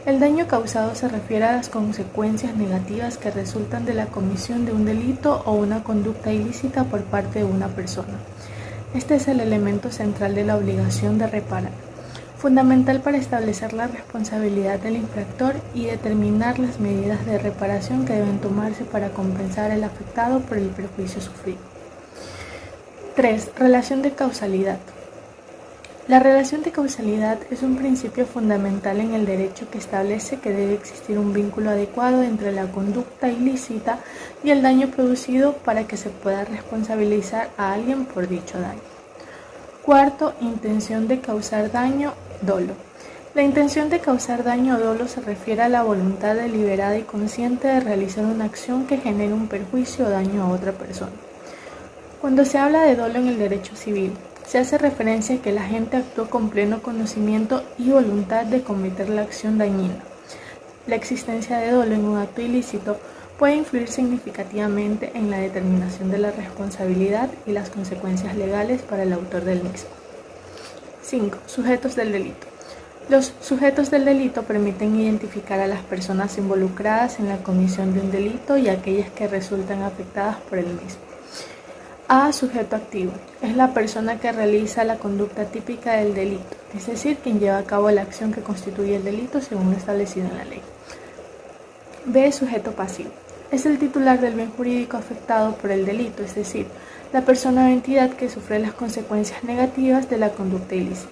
El daño causado se refiere a las consecuencias negativas que resultan de la comisión de un delito o una conducta ilícita por parte de una persona. Este es el elemento central de la obligación de reparar, fundamental para establecer la responsabilidad del infractor y determinar las medidas de reparación que deben tomarse para compensar al afectado por el perjuicio sufrido. 3. Relación de causalidad. La relación de causalidad es un principio fundamental en el derecho que establece que debe existir un vínculo adecuado entre la conducta ilícita y el daño producido para que se pueda responsabilizar a alguien por dicho daño. Cuarto, intención de causar daño, dolo. La intención de causar daño o dolo se refiere a la voluntad deliberada y consciente de realizar una acción que genere un perjuicio o daño a otra persona. Cuando se habla de dolo en el derecho civil, se hace referencia a que el agente actuó con pleno conocimiento y voluntad de cometer la acción dañina. La existencia de dolo en un acto ilícito puede influir significativamente en la determinación de la responsabilidad y las consecuencias legales para el autor del mismo. 5. Sujetos del delito. Los sujetos del delito permiten identificar a las personas involucradas en la comisión de un delito y aquellas que resultan afectadas por el mismo. A. Sujeto activo. Es la persona que realiza la conducta típica del delito, es decir, quien lleva a cabo la acción que constituye el delito según lo establecido en la ley. B. Sujeto pasivo. Es el titular del bien jurídico afectado por el delito, es decir, la persona o entidad que sufre las consecuencias negativas de la conducta ilícita.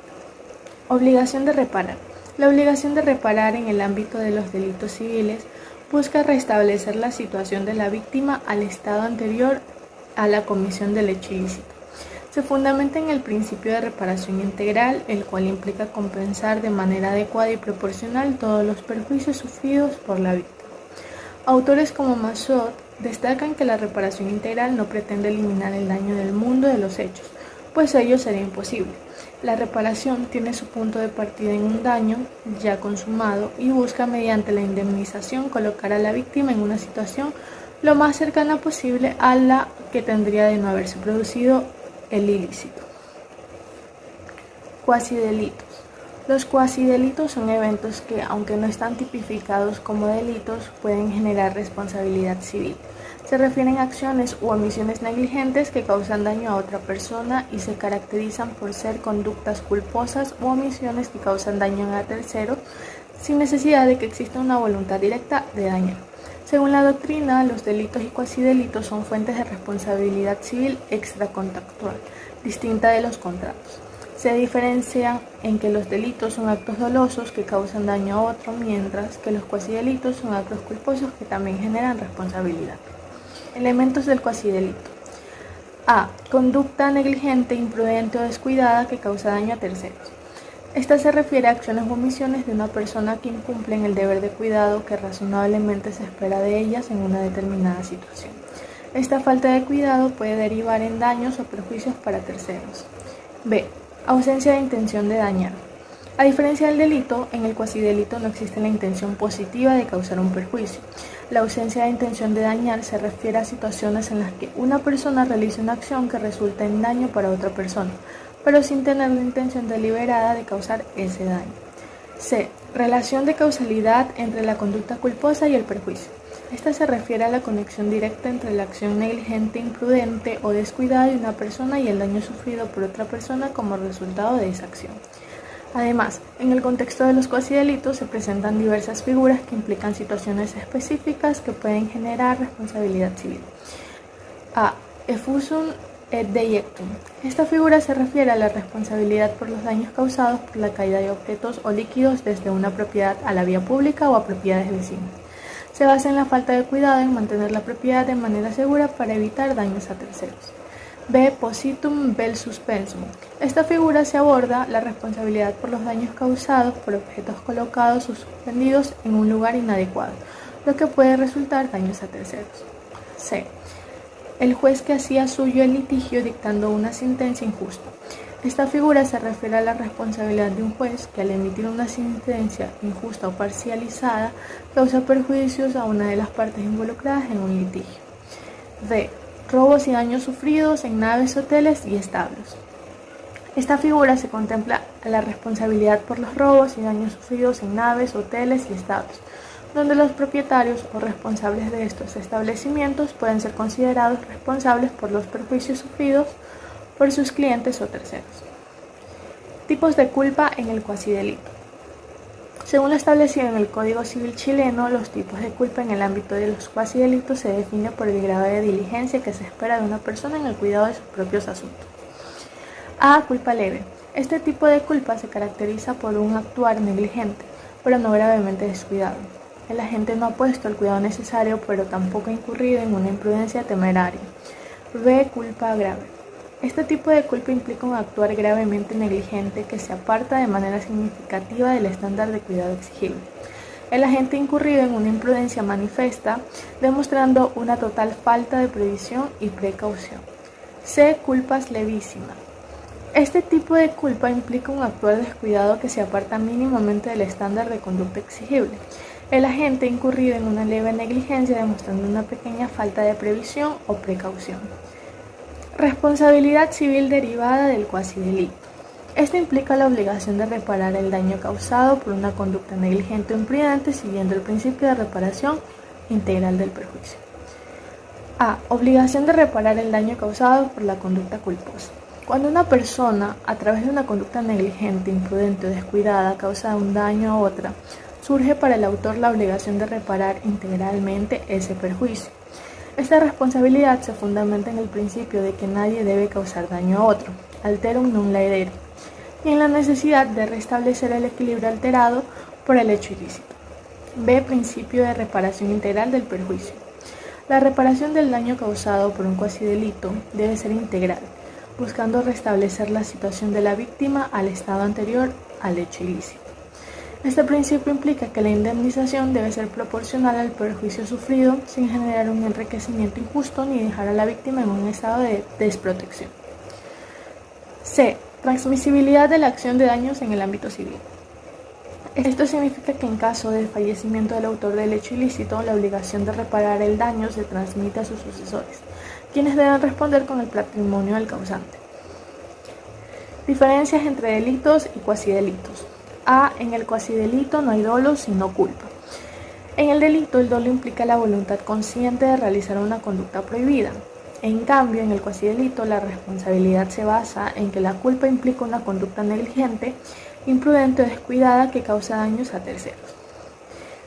Obligación de reparar. La obligación de reparar en el ámbito de los delitos civiles busca restablecer la situación de la víctima al estado anterior a la comisión del hecho ilícito. Se fundamenta en el principio de reparación integral, el cual implica compensar de manera adecuada y proporcional todos los perjuicios sufridos por la víctima. Autores como Massot destacan que la reparación integral no pretende eliminar el daño del mundo de los hechos, pues ello sería imposible. La reparación tiene su punto de partida en un daño ya consumado y busca mediante la indemnización colocar a la víctima en una situación lo más cercana posible a la que tendría de no haberse producido el ilícito. Cuasidelitos. Los cuasidelitos son eventos que, aunque no están tipificados como delitos, pueden generar responsabilidad civil. Se refieren a acciones u omisiones negligentes que causan daño a otra persona y se caracterizan por ser conductas culposas u omisiones que causan daño a terceros sin necesidad de que exista una voluntad directa de dañar. Según la doctrina, los delitos y cuasidelitos son fuentes de responsabilidad civil extracontractual, distinta de los contratos. Se diferencian en que los delitos son actos dolosos que causan daño a otro, mientras que los cuasidelitos son actos culposos que también generan responsabilidad. Elementos del cuasidelito. A. Conducta negligente, imprudente o descuidada que causa daño a terceros. Esta se refiere a acciones o omisiones de una persona que incumplen el deber de cuidado que razonablemente se espera de ellas en una determinada situación. Esta falta de cuidado puede derivar en daños o perjuicios para terceros. B. Ausencia de intención de dañar. A diferencia del delito, en el cuasidelito no existe la intención positiva de causar un perjuicio. La ausencia de intención de dañar se refiere a situaciones en las que una persona realiza una acción que resulta en daño para otra persona, pero sin tener la intención deliberada de causar ese daño. C. Relación de causalidad entre la conducta culposa y el perjuicio. Esta se refiere a la conexión directa entre la acción negligente, imprudente o descuidada de una persona y el daño sufrido por otra persona como resultado de esa acción. Además, en el contexto de los cuasidelitos se presentan diversas figuras que implican situaciones específicas que pueden generar responsabilidad civil. A. Effusum et deiectum. Esta figura se refiere a la responsabilidad por los daños causados por la caída de objetos o líquidos desde una propiedad a la vía pública o a propiedades vecinas. Se basa en la falta de cuidado en mantener la propiedad de manera segura para evitar daños a terceros. B. Positum vel suspensum. Esta figura se aborda la responsabilidad por los daños causados por objetos colocados o suspendidos en un lugar inadecuado, lo que puede resultar daños a terceros. C. El juez que hacía suyo el litigio dictando una sentencia injusta. Esta figura se refiere a la responsabilidad de un juez que al emitir una sentencia injusta o parcializada causa perjuicios a una de las partes involucradas en un litigio. D. Robos y daños sufridos en naves, hoteles y establos. Esta figura se contempla a la responsabilidad por los robos y daños sufridos en naves, hoteles y establos, donde los propietarios o responsables de estos establecimientos pueden ser considerados responsables por los perjuicios sufridos por sus clientes o terceros. Tipos de culpa en el cuasidelito. Según lo establecido en el Código Civil chileno, los tipos de culpa en el ámbito de los cuasidelitos se definen por el grado de diligencia que se espera de una persona en el cuidado de sus propios asuntos. A. Culpa leve. Este tipo de culpa se caracteriza por un actuar negligente, pero no gravemente descuidado. El agente no ha puesto el cuidado necesario, pero tampoco ha incurrido en una imprudencia temeraria. B. Culpa grave. Este tipo de culpa implica un actuar gravemente negligente que se aparta de manera significativa del estándar de cuidado exigible. El agente ha incurrido en una imprudencia manifiesta, demostrando una total falta de previsión y precaución. C. Culpas levísimas. Este tipo de culpa implica un actuar descuidado que se aparta mínimamente del estándar de conducta exigible. El agente ha incurrido en una leve negligencia, demostrando una pequeña falta de previsión o precaución. Responsabilidad civil derivada del cuasidelito. Esto implica la obligación de reparar el daño causado por una conducta negligente o imprudente, siguiendo el principio de reparación integral del perjuicio. A. Obligación de reparar el daño causado por la conducta culposa. Cuando una persona, a través de una conducta negligente, imprudente o descuidada, causa un daño a otra, surge para el autor la obligación de reparar integralmente ese perjuicio. Esta responsabilidad se fundamenta en el principio de que nadie debe causar daño a otro, alterum non laedere, y en la necesidad de restablecer el equilibrio alterado por el hecho ilícito. B. Principio de reparación integral del perjuicio. La reparación del daño causado por un cuasidelito debe ser integral, buscando restablecer la situación de la víctima al estado anterior al hecho ilícito. Este principio implica que la indemnización debe ser proporcional al perjuicio sufrido sin generar un enriquecimiento injusto ni dejar a la víctima en un estado de desprotección. C. Transmisibilidad de la acción de daños en el ámbito civil. Esto significa que en caso de fallecimiento del autor del hecho ilícito, la obligación de reparar el daño se transmite a sus sucesores, quienes deben responder con el patrimonio del causante. Diferencias entre delitos y cuasidelitos. A. En el cuasidelito no hay dolo sino culpa. En el delito, el dolo implica la voluntad consciente de realizar una conducta prohibida. En cambio, en el cuasidelito, la responsabilidad se basa en que la culpa implica una conducta negligente, imprudente o descuidada que causa daños a terceros.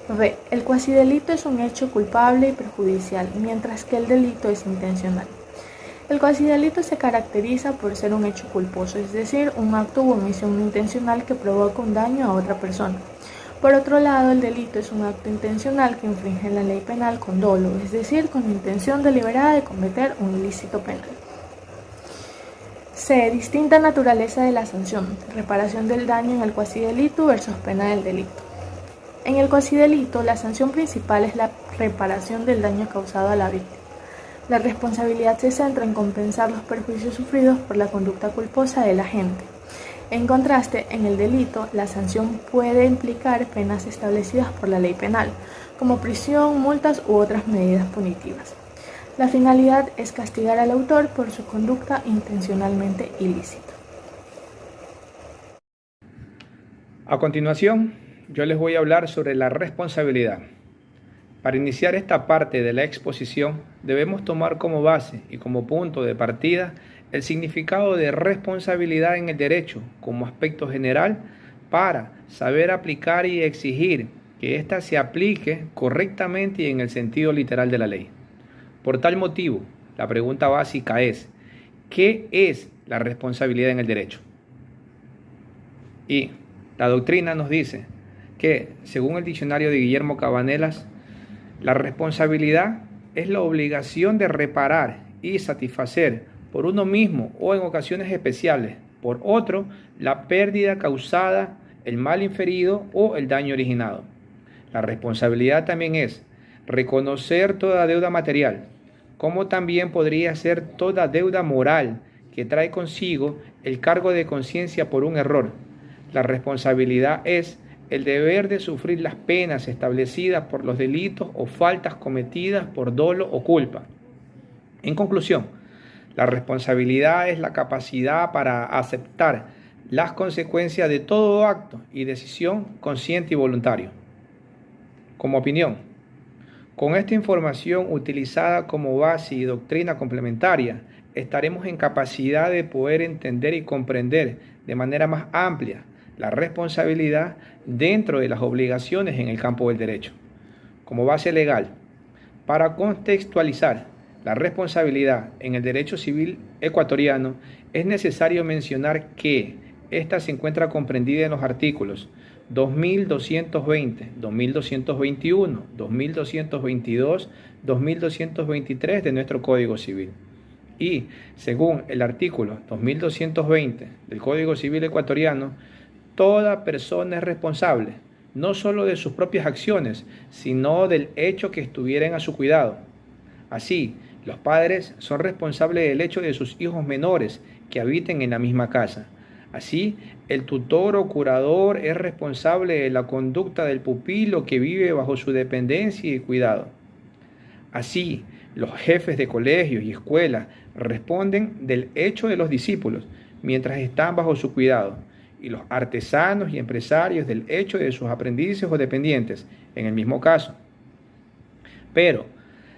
B. El cuasidelito es un hecho culpable y perjudicial, mientras que el delito es intencional. El cuasidelito se caracteriza por ser un hecho culposo, es decir, un acto u omisión no intencional que provoca un daño a otra persona. Por otro lado, el delito es un acto intencional que infringe la ley penal con dolo, es decir, con intención deliberada de cometer un ilícito penal. C. Distinta naturaleza de la sanción. Reparación del daño en el cuasidelito versus pena del delito. En el cuasidelito, la sanción principal es la reparación del daño causado a la víctima. La responsabilidad se centra en compensar los perjuicios sufridos por la conducta culposa del agente. En contraste, en el delito, la sanción puede implicar penas establecidas por la ley penal, como prisión, multas u otras medidas punitivas. La finalidad es castigar al autor por su conducta intencionalmente ilícita. A continuación, yo les voy a hablar sobre la responsabilidad. Para iniciar esta parte de la exposición, debemos tomar como base y como punto de partida el significado de responsabilidad en el derecho como aspecto general para saber aplicar y exigir que ésta se aplique correctamente y en el sentido literal de la ley. Por tal motivo, la pregunta básica es: ¿qué es la responsabilidad en el derecho? Y la doctrina nos dice que, según el diccionario de Guillermo Cabanelas, la responsabilidad es la obligación de reparar y satisfacer por uno mismo o en ocasiones especiales por otro la pérdida causada, el mal inferido o el daño originado. La responsabilidad también es reconocer toda deuda material, como también podría ser toda deuda moral que trae consigo el cargo de conciencia por un error. La responsabilidad es el deber de sufrir las penas establecidas por los delitos o faltas cometidas por dolo o culpa. En conclusión, la responsabilidad es la capacidad para aceptar las consecuencias de todo acto y decisión consciente y voluntario. Como opinión, con esta información utilizada como base y doctrina complementaria, estaremos en capacidad de poder entender y comprender de manera más amplia la responsabilidad dentro de las obligaciones en el campo del derecho. Como base legal, para contextualizar la responsabilidad en el derecho civil ecuatoriano, es necesario mencionar que esta se encuentra comprendida en los artículos 2220, 2221, 2222, 2223 de nuestro Código Civil Y, según el artículo 2220 del Código Civil ecuatoriano, toda persona es responsable, no solo de sus propias acciones, sino del hecho que estuvieran a su cuidado. Así, los padres son responsables del hecho de sus hijos menores que habiten en la misma casa. Así, el tutor o curador es responsable de la conducta del pupilo que vive bajo su dependencia y cuidado. Así, los jefes de colegios y escuelas responden del hecho de los discípulos mientras están bajo su cuidado, y los artesanos y empresarios del hecho de sus aprendices o dependientes, en el mismo caso. Pero,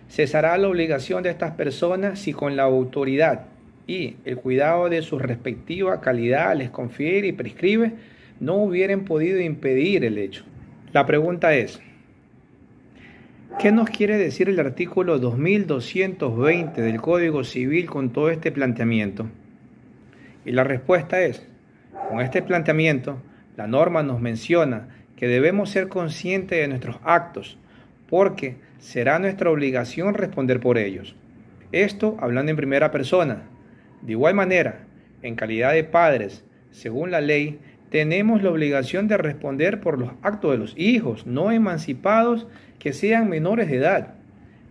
cesará la obligación de estas personas si con la autoridad y el cuidado de su respectiva calidad les confiere y prescribe, no hubieran podido impedir el hecho. La pregunta es, ¿qué nos quiere decir el artículo 2220 del Código Civil con todo este planteamiento? Y la respuesta es, con este planteamiento, la norma nos menciona que debemos ser conscientes de nuestros actos, porque será nuestra obligación responder por ellos. Esto hablando en primera persona. De igual manera, en calidad de padres, según la ley, tenemos la obligación de responder por los actos de los hijos no emancipados que sean menores de edad.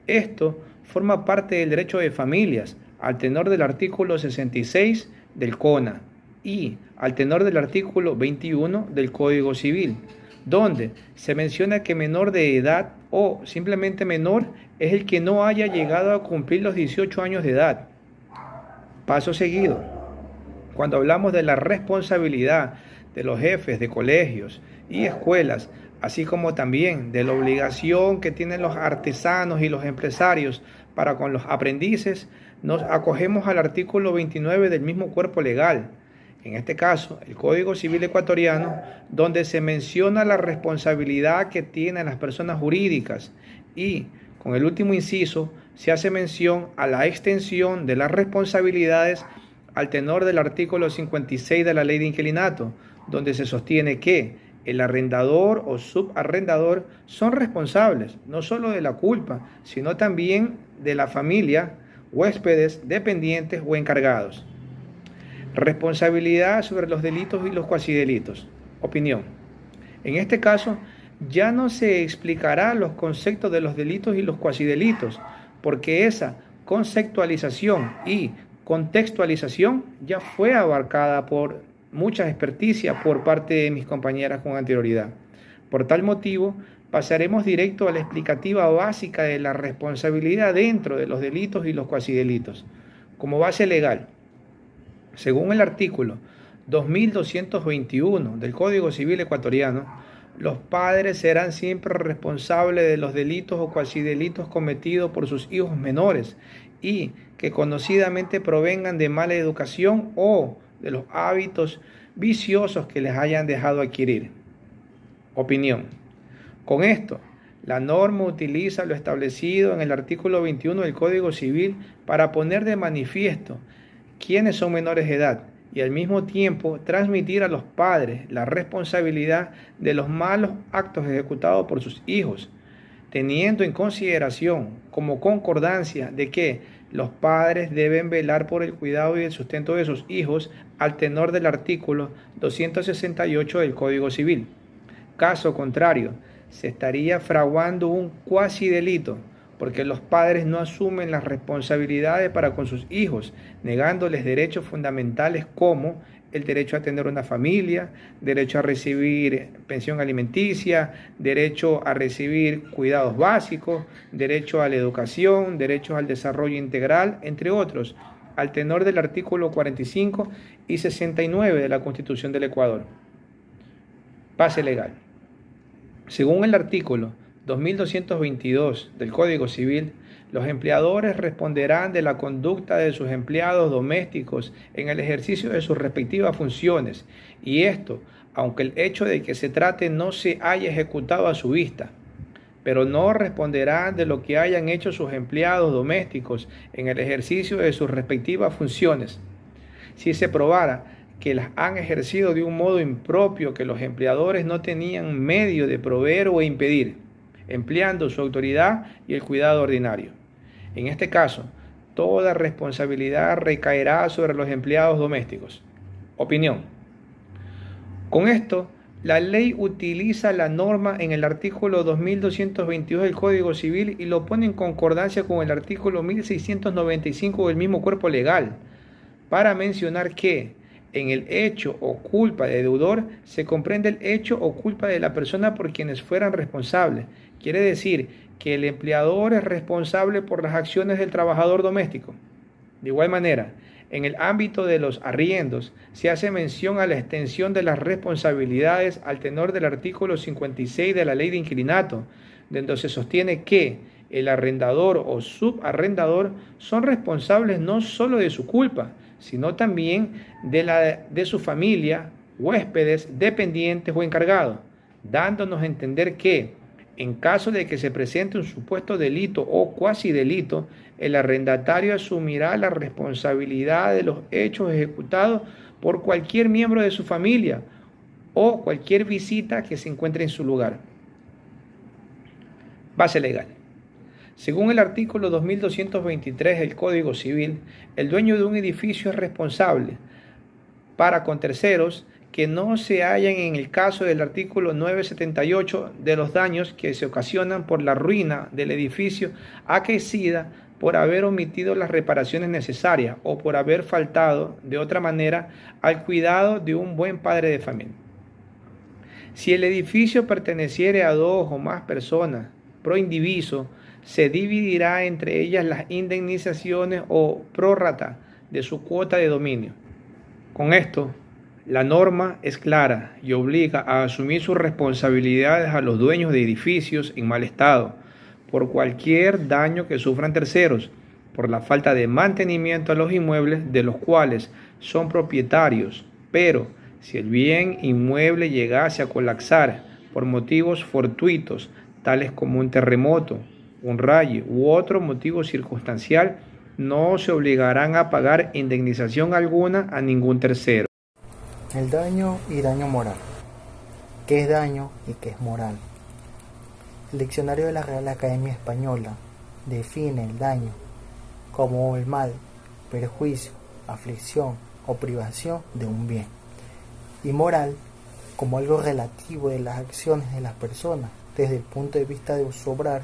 Esto forma parte del derecho de familias, al tenor del artículo 66 del CONA y al tenor del artículo 21 del Código Civil, donde se menciona que menor de edad o simplemente menor es el que no haya llegado a cumplir los 18 años de edad. Paso seguido, cuando hablamos de la responsabilidad de los jefes de colegios y escuelas, así como también de la obligación que tienen los artesanos y los empresarios para con los aprendices, nos acogemos al artículo 29 del mismo cuerpo legal, en este caso el Código Civil ecuatoriano, donde se menciona la responsabilidad que tienen las personas jurídicas y, con el último inciso, se hace mención a la extensión de las responsabilidades al tenor del artículo 56 de la Ley de Inquilinato, donde se sostiene que el arrendador o subarrendador son responsables no solo de la culpa, sino también de la familia, huéspedes, dependientes o encargados. Responsabilidad sobre los delitos y los cuasidelitos. Opinión. En este caso, ya no se explicará los conceptos de los delitos y los cuasidelitos, porque esa conceptualización y contextualización ya fue abarcada por mucha experticia por parte de mis compañeras con anterioridad. Por tal motivo, pasaremos directo a la explicativa básica de la responsabilidad dentro de los delitos y los cuasidelitos. Como base legal, según el artículo 2221 del Código Civil ecuatoriano, los padres serán siempre responsables de los delitos o cuasidelitos cometidos por sus hijos menores y que conocidamente provengan de mala educación o de los hábitos viciosos que les hayan dejado adquirir. Opinión. Con esto, la norma utiliza lo establecido en el artículo 21 del Código Civil para poner de manifiesto quiénes son menores de edad y al mismo tiempo transmitir a los padres la responsabilidad de los malos actos ejecutados por sus hijos, teniendo en consideración como concordancia de que los padres deben velar por el cuidado y el sustento de sus hijos al tenor del artículo 268 del Código Civil. Caso contrario, se estaría fraguando un cuasidelito, porque los padres no asumen las responsabilidades para con sus hijos, negándoles derechos fundamentales como el derecho a tener una familia, derecho a recibir pensión alimenticia, derecho a recibir cuidados básicos, derecho a la educación, derechos al desarrollo integral, entre otros, al tenor del artículo 45 y 69 de la Constitución del Ecuador. Base legal. Según el artículo 2222 del Código Civil, los empleadores responderán de la conducta de sus empleados domésticos en el ejercicio de sus respectivas funciones, y esto, aunque el hecho de que se trate no se haya ejecutado a su vista, pero no responderán de lo que hayan hecho sus empleados domésticos en el ejercicio de sus respectivas funciones. Si se probara que las han ejercido de un modo impropio que los empleadores no tenían medio de proveer o impedir, empleando su autoridad y el cuidado ordinario. En este caso, toda responsabilidad recaerá sobre los empleados domésticos. Opinión. Con esto, la ley utiliza la norma en el artículo 2222 del Código Civil y lo pone en concordancia con el artículo 1695 del mismo cuerpo legal, para mencionar que en el hecho o culpa de deudor se comprende el hecho o culpa de la persona por quienes fueran responsables. Quiere decir que el empleador es responsable por las acciones del trabajador doméstico. De igual manera, en el ámbito de los arriendos, se hace mención a la extensión de las responsabilidades al tenor del artículo 56 de la Ley de Inquilinato, donde se sostiene que el arrendador o subarrendador son responsables no solo de su culpa, sino también de su familia, huéspedes, dependientes o encargados, dándonos a entender que, en caso de que se presente un supuesto delito o cuasi delito, el arrendatario asumirá la responsabilidad de los hechos ejecutados por cualquier miembro de su familia o cualquier visita que se encuentre en su lugar. Base legal. Según el artículo 2223 del Código Civil, el dueño de un edificio es responsable para con terceros que no se hallan en el caso del artículo 978 de los daños que se ocasionan por la ruina del edificio acaecida por haber omitido las reparaciones necesarias o por haber faltado de otra manera al cuidado de un buen padre de familia. Si el edificio perteneciere a dos o más personas pro indiviso, se dividirá entre ellas las indemnizaciones o prórrata de su cuota de dominio. Con esto, la norma es clara y obliga a asumir sus responsabilidades a los dueños de edificios en mal estado, por cualquier daño que sufran terceros, por la falta de mantenimiento a los inmuebles de los cuales son propietarios, pero si el bien inmueble llegase a colapsar por motivos fortuitos, tales como un terremoto, un rayo u otro motivo circunstancial, no se obligarán a pagar indemnización alguna a ningún tercero. El daño y daño moral. ¿Qué es daño y qué es moral? El diccionario de la Real Academia Española define el daño como el mal, perjuicio, aflicción o privación de un bien, y moral como algo relativo de las acciones de las personas desde el punto de vista de su obrar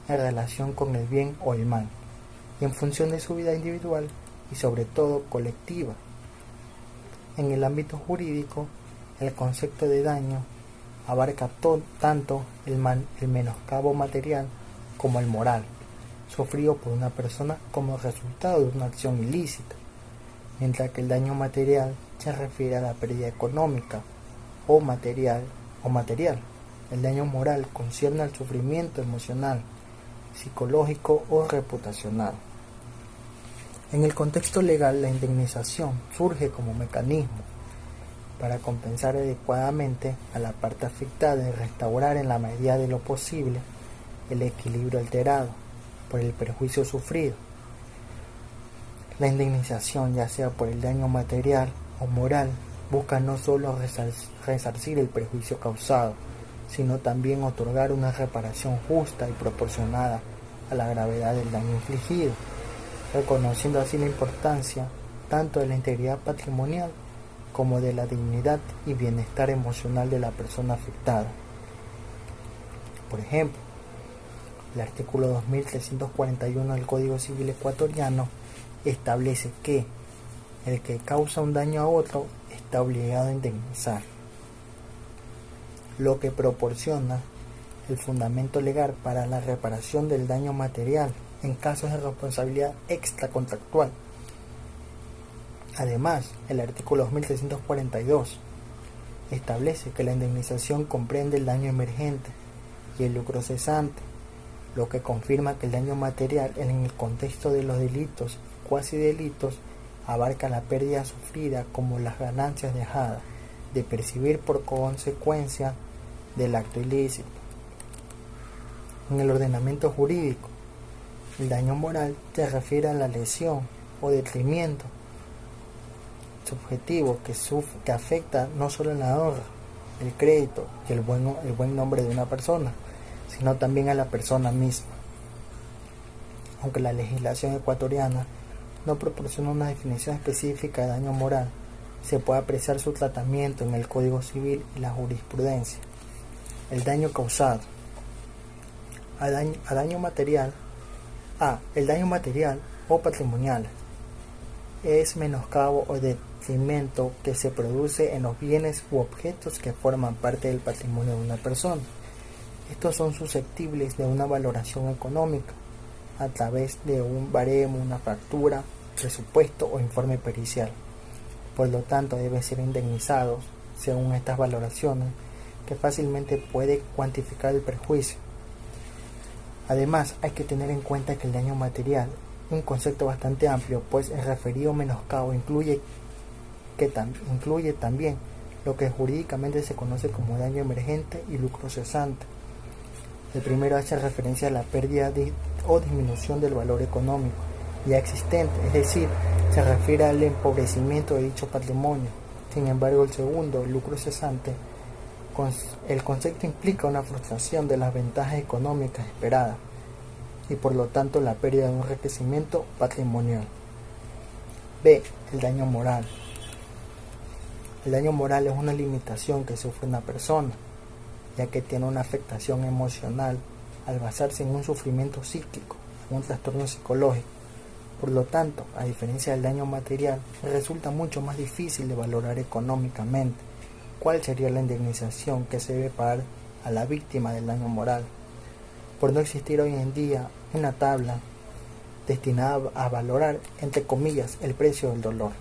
en relación con el bien o el mal, y en función de su vida individual y sobre todo colectiva. En el ámbito jurídico, el concepto de daño abarca tanto el menoscabo material como el moral, sufrido por una persona como resultado de una acción ilícita, mientras que el daño material se refiere a la pérdida económica o material. El daño moral concierne al sufrimiento emocional, psicológico o reputacional. En el contexto legal, la indemnización surge como mecanismo para compensar adecuadamente a la parte afectada y restaurar en la medida de lo posible el equilibrio alterado por el perjuicio sufrido. La indemnización, ya sea por el daño material o moral, busca no solo resarcir el perjuicio causado, sino también otorgar una reparación justa y proporcionada a la gravedad del daño infligido, reconociendo así la importancia tanto de la integridad patrimonial como de la dignidad y bienestar emocional de la persona afectada. Por ejemplo, el artículo 2341 del Código Civil ecuatoriano establece que el que causa un daño a otro está obligado a indemnizar, lo que proporciona el fundamento legal para la reparación del daño material en casos de responsabilidad extracontractual. Además, el artículo 2342 establece que la indemnización comprende el daño emergente y el lucro cesante, lo que confirma que el daño material en el contexto de los delitos y cuasi delitos abarca la pérdida sufrida como las ganancias dejadas de percibir por consecuencia del acto ilícito. En el ordenamiento jurídico, el daño moral se refiere a la lesión o detrimento subjetivo que afecta no solo el ahorro, el crédito y el buen nombre de una persona, sino también a la persona misma. Aunque la legislación ecuatoriana no proporciona una definición específica de daño moral, se puede apreciar su tratamiento en el Código Civil y la jurisprudencia. El daño causado. El daño material o patrimonial es menoscabo o detrimento que se produce en los bienes u objetos que forman parte del patrimonio de una persona. Estos son susceptibles de una valoración económica a través de un baremo, una factura, presupuesto o informe pericial. Por lo tanto, deben ser indemnizados según estas valoraciones, que fácilmente puede cuantificar el perjuicio. Además, hay que tener en cuenta que el daño material, un concepto bastante amplio, pues el referido menoscabo incluye también lo que jurídicamente se conoce como daño emergente y lucro cesante. El primero hace referencia a la pérdida o disminución del valor económico ya existente, es decir, se refiere al empobrecimiento de dicho patrimonio. Sin embargo, el segundo, el lucro cesante, el concepto implica una frustración de las ventajas económicas esperadas y por lo tanto la pérdida de un enriquecimiento patrimonial. B. El daño moral. El daño moral es una limitación que sufre una persona, ya que tiene una afectación emocional al basarse en un sufrimiento psíquico, un trastorno psicológico. Por lo tanto, a diferencia del daño material, resulta mucho más difícil de valorar económicamente cuál sería la indemnización que se debe pagar a la víctima del daño moral, por no existir hoy en día una tabla destinada a valorar, entre comillas, el precio del dolor,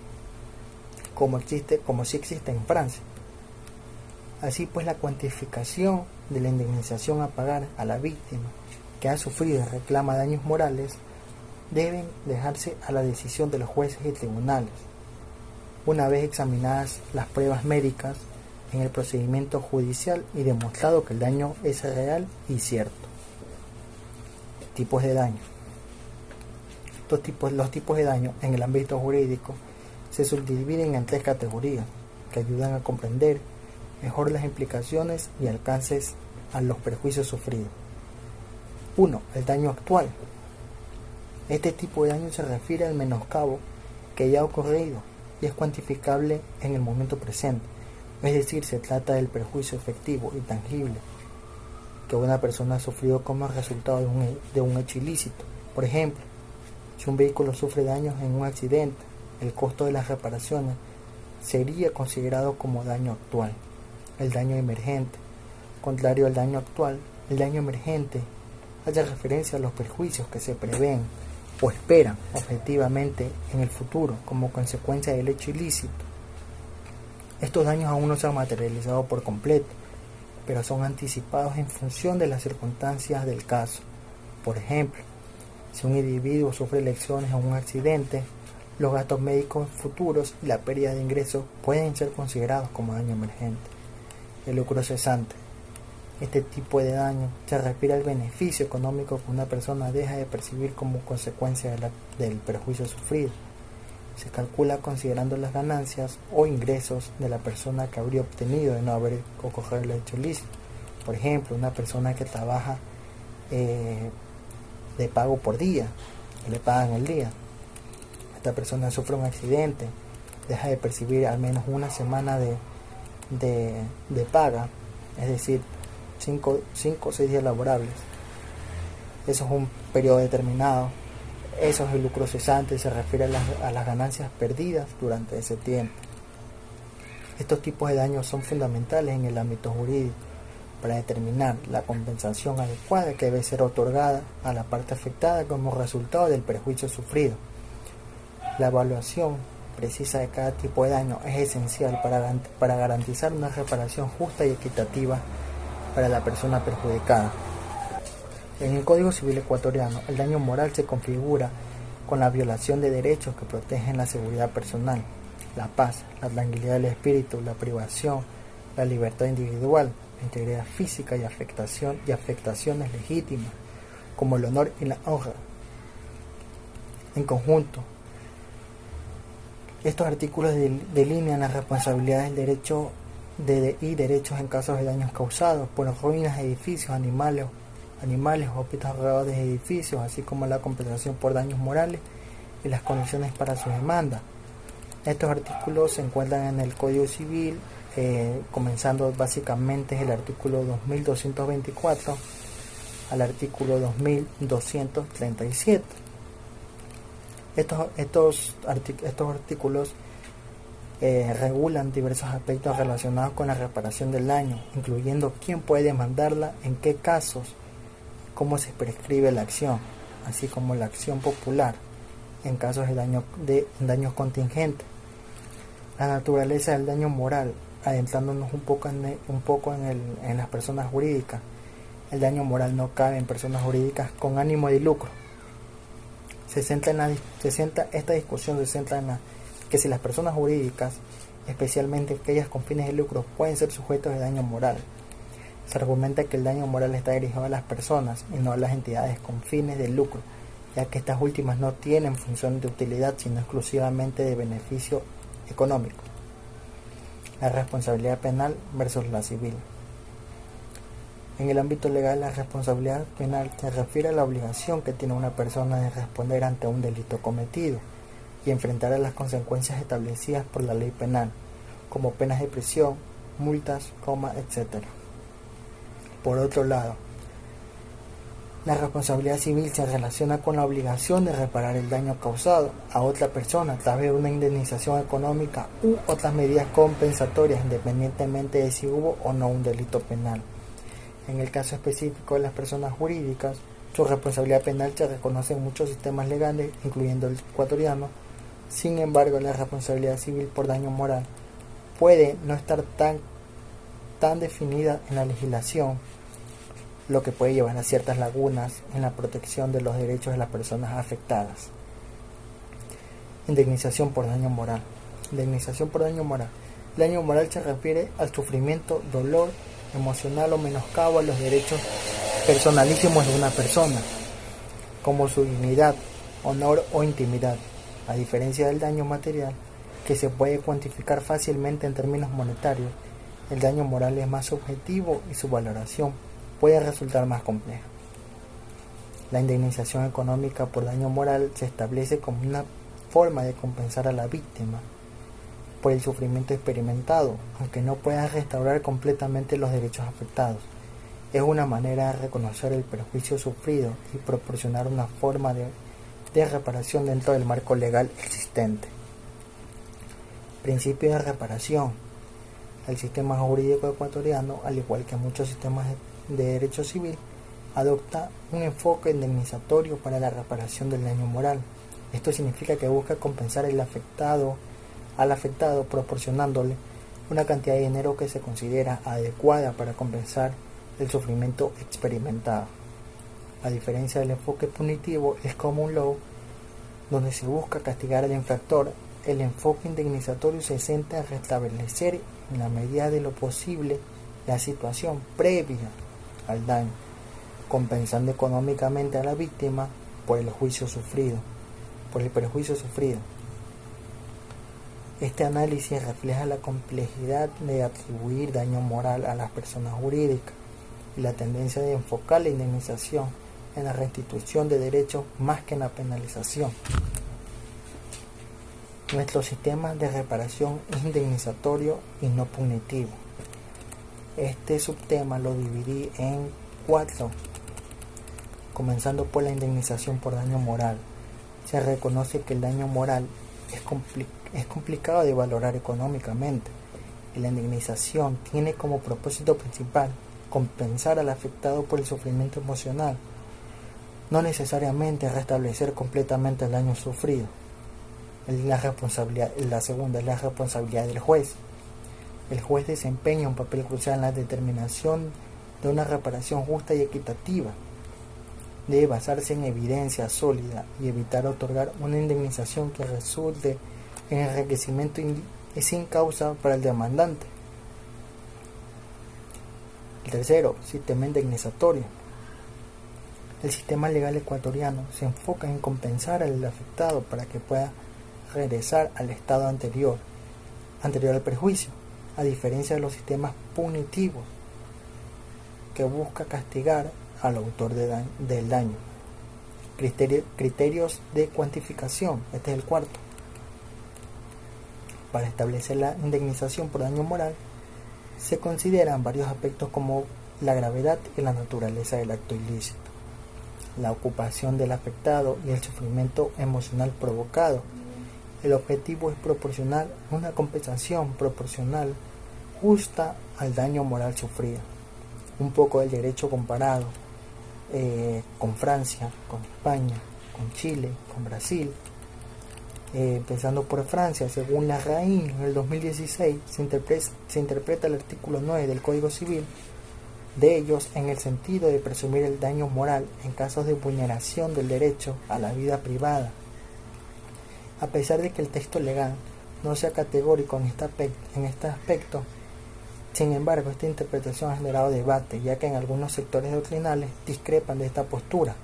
como sí existe en Francia. Así pues, la cuantificación de la indemnización a pagar a la víctima que ha sufrido y reclama daños morales deben dejarse a la decisión de los jueces y tribunales, una vez examinadas las pruebas médicas en el procedimiento judicial y demostrado que el daño es real y cierto. Tipos de daño. Los tipos de daño en el ámbito jurídico se subdividen en 3 categorías que ayudan a comprender mejor las implicaciones y alcances a los perjuicios sufridos. 1. El daño actual. Este tipo de daño se refiere al menoscabo que ya ha ocurrido y es cuantificable en el momento presente, es decir, se trata del perjuicio efectivo y tangible que una persona ha sufrido como resultado de un hecho ilícito. Por ejemplo, si un vehículo sufre daños en un accidente, el costo de las reparaciones sería considerado como daño actual. El daño emergente. Contrario al daño actual, el daño emergente hace referencia a los perjuicios que se prevén o esperan objetivamente en el futuro como consecuencia del hecho ilícito. Estos daños aún no se han materializado por completo, pero son anticipados en función de las circunstancias del caso. Por ejemplo, si un individuo sufre lesiones en un accidente, los gastos médicos futuros y la pérdida de ingresos pueden ser considerados como daño emergente. El lucro cesante. Este tipo de daño se refiere al beneficio económico que una persona deja de percibir como consecuencia del perjuicio sufrido. Se calcula considerando las ganancias o ingresos de la persona que habría obtenido de no haber ocurrido el hecho ilícito. Por ejemplo, una persona que trabaja de pago por día, le pagan el día. Esta persona sufre un accidente, deja de percibir al menos una semana de paga, es decir, 5 o 6 días laborables. Eso es un periodo determinado. Eso es el lucro cesante, se refiere a las ganancias perdidas durante ese tiempo. Estos tipos de daños son fundamentales en el ámbito jurídico para determinar la compensación adecuada que debe ser otorgada a la parte afectada como resultado del perjuicio sufrido. La evaluación precisa de cada tipo de daño es esencial para garantizar una reparación justa y equitativa para la persona perjudicada. En el Código Civil ecuatoriano, el daño moral se configura con la violación de derechos que protegen la seguridad personal, la paz, la tranquilidad del espíritu, la privación, la libertad individual, la integridad física y afectaciones legítimas, como el honor y la honra. En conjunto, estos artículos delinean las responsabilidades del derecho y derechos en casos de daños causados por ruinas, edificios, animales o objetos alrededor de edificios, así como la compensación por daños morales y las condiciones para su demanda. Estos artículos se encuentran en el Código Civil, comenzando básicamente el artículo 2224 al artículo 2237. Estos artículos regulan diversos aspectos relacionados con la reparación del daño, incluyendo quién puede demandarla, en qué casos, cómo se prescribe la acción, así como la acción popular en casos de daños contingentes. La naturaleza del daño moral, adentrándonos un poco en las personas jurídicas. El daño moral no cabe en personas jurídicas con ánimo de lucro. Esta discusión se centra en que si las personas jurídicas, especialmente aquellas con fines de lucro, pueden ser sujetos de daño moral. Se argumenta que el daño moral está dirigido a las personas y no a las entidades con fines de lucro, ya que estas últimas no tienen función de utilidad, sino exclusivamente de beneficio económico. La responsabilidad penal versus la civil. En el ámbito legal, la responsabilidad penal se refiere a la obligación que tiene una persona de responder ante un delito cometido y enfrentar a las consecuencias establecidas por la ley penal, como penas de prisión, multas, etc. Por otro lado, la responsabilidad civil se relaciona con la obligación de reparar el daño causado a otra persona a través de una indemnización económica u otras medidas compensatorias, independientemente de si hubo o no un delito penal. En el caso específico de las personas jurídicas, su responsabilidad penal se reconoce en muchos sistemas legales, incluyendo el ecuatoriano. Sin embargo, la responsabilidad civil por daño moral puede no estar tan definida en la legislación, lo que puede llevar a ciertas lagunas en la protección de los derechos de las personas afectadas. Indemnización por daño moral. Indemnización por daño moral. El daño moral se refiere al sufrimiento, dolor emocional o menoscabo a los derechos personalísimos de una persona, como su dignidad, honor o intimidad, a diferencia del daño material, que se puede cuantificar fácilmente en términos monetarios. El daño moral es más subjetivo y su valoración puede resultar más compleja. La indemnización económica por daño moral se establece como una forma de compensar a la víctima por el sufrimiento experimentado, aunque no pueda restaurar completamente los derechos afectados. Es una manera de reconocer el perjuicio sufrido y proporcionar una forma de reparación dentro del marco legal existente. Principio de reparación. El sistema jurídico ecuatoriano, al igual que muchos sistemas de derecho civil, adopta un enfoque indemnizatorio para la reparación del daño moral. Esto significa que busca compensar al afectado proporcionándole una cantidad de dinero que se considera adecuada para compensar el sufrimiento experimentado. A diferencia del enfoque punitivo, el common law, donde se busca castigar al infractor, el enfoque indemnizatorio se centra en restablecer en la medida de lo posible la situación previa al daño, compensando económicamente a la víctima por el perjuicio sufrido. Este análisis refleja la complejidad de atribuir daño moral a las personas jurídicas y la tendencia de enfocar la indemnización en la restitución de derechos más que en la penalización. Nuestro sistema de reparación es indemnizatorio y no punitivo. Este subtema lo dividí en 4, comenzando por la indemnización por daño moral. Se reconoce que el daño moral es complicado de valorar económicamente y la indemnización tiene como propósito principal compensar al afectado por el sufrimiento emocional, no necesariamente restablecer completamente el daño sufrido. La segunda es la responsabilidad del juez. El juez desempeña un papel crucial en la determinación de una reparación justa y equitativa. Debe basarse en evidencia sólida y evitar otorgar una indemnización que resulte en enriquecimiento sin causa para el demandante. El tercero, sistema indemnizatorio. El sistema legal ecuatoriano se enfoca en compensar al afectado para que pueda regresar al estado anterior al perjuicio, a diferencia de los sistemas punitivos, que busca castigar al autor del daño. Criterios de cuantificación. Este es el cuarto. Para establecer la indemnización por daño moral, se consideran varios aspectos como la gravedad y la naturaleza del acto ilícito, la ocupación del afectado y el sufrimiento emocional provocado. El objetivo es proporcionar una compensación proporcional justa al daño moral sufrido. Un poco del derecho comparado con Francia, con España, con Chile, con Brasil. Empezando por Francia, según la RAIN, en el 2016 se interpreta el artículo 9 del Código Civil de ellos en el sentido de presumir el daño moral en casos de vulneración del derecho a la vida privada. A pesar de que el texto legal no sea categórico en este aspecto, sin embargo, esta interpretación ha generado debate, ya que en algunos sectores doctrinales discrepan de esta postura,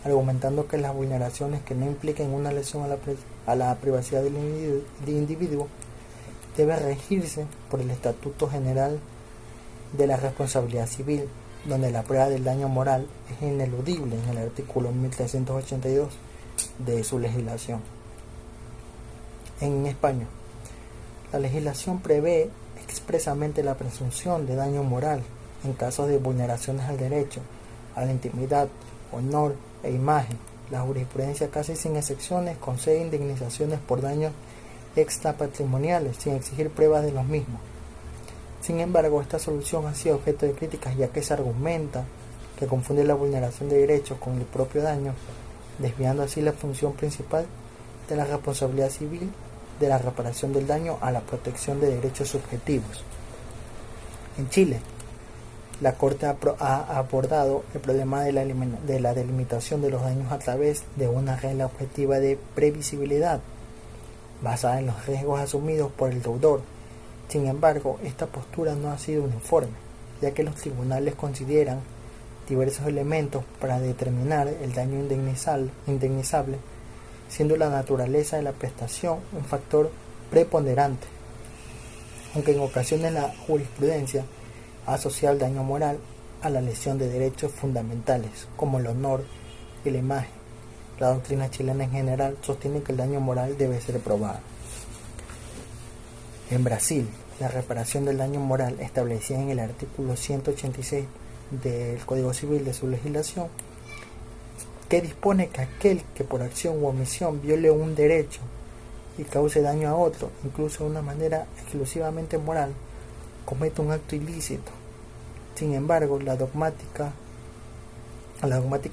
argumentando que las vulneraciones que no impliquen una lesión a la privacidad del individuo deben regirse por el Estatuto General de la Responsabilidad Civil, donde la prueba del daño moral es ineludible en el artículo 1382 de su legislación. En España, la legislación prevé expresamente la presunción de daño moral en casos de vulneraciones al derecho, a la intimidad, honor e imagen. La jurisprudencia, casi sin excepciones, concede indemnizaciones por daños extrapatrimoniales sin exigir pruebas de los mismos. Sin embargo, esta solución ha sido objeto de críticas, ya que se argumenta que confunde la vulneración de derechos con el propio daño, desviando así la función principal de la responsabilidad civil de la reparación del daño a la protección de derechos subjetivos. En Chile, la Corte ha abordado el problema de la delimitación de los daños a través de una regla objetiva de previsibilidad, basada en los riesgos asumidos por el deudor. Sin embargo, esta postura no ha sido uniforme, ya que los tribunales consideran diversos elementos para determinar el daño indemnizable, siendo la naturaleza de la prestación un factor preponderante, aunque en ocasiones la jurisprudencia ha asociado el daño moral a la lesión de derechos fundamentales, como el honor y la imagen. La doctrina chilena en general sostiene que el daño moral debe ser probado. En Brasil, la reparación del daño moral establecida en el artículo 186 del Código Civil de su legislación, que dispone que aquel que por acción u omisión viole un derecho y cause daño a otro, incluso de una manera exclusivamente moral, comete un acto ilícito. Sin embargo, la dogmática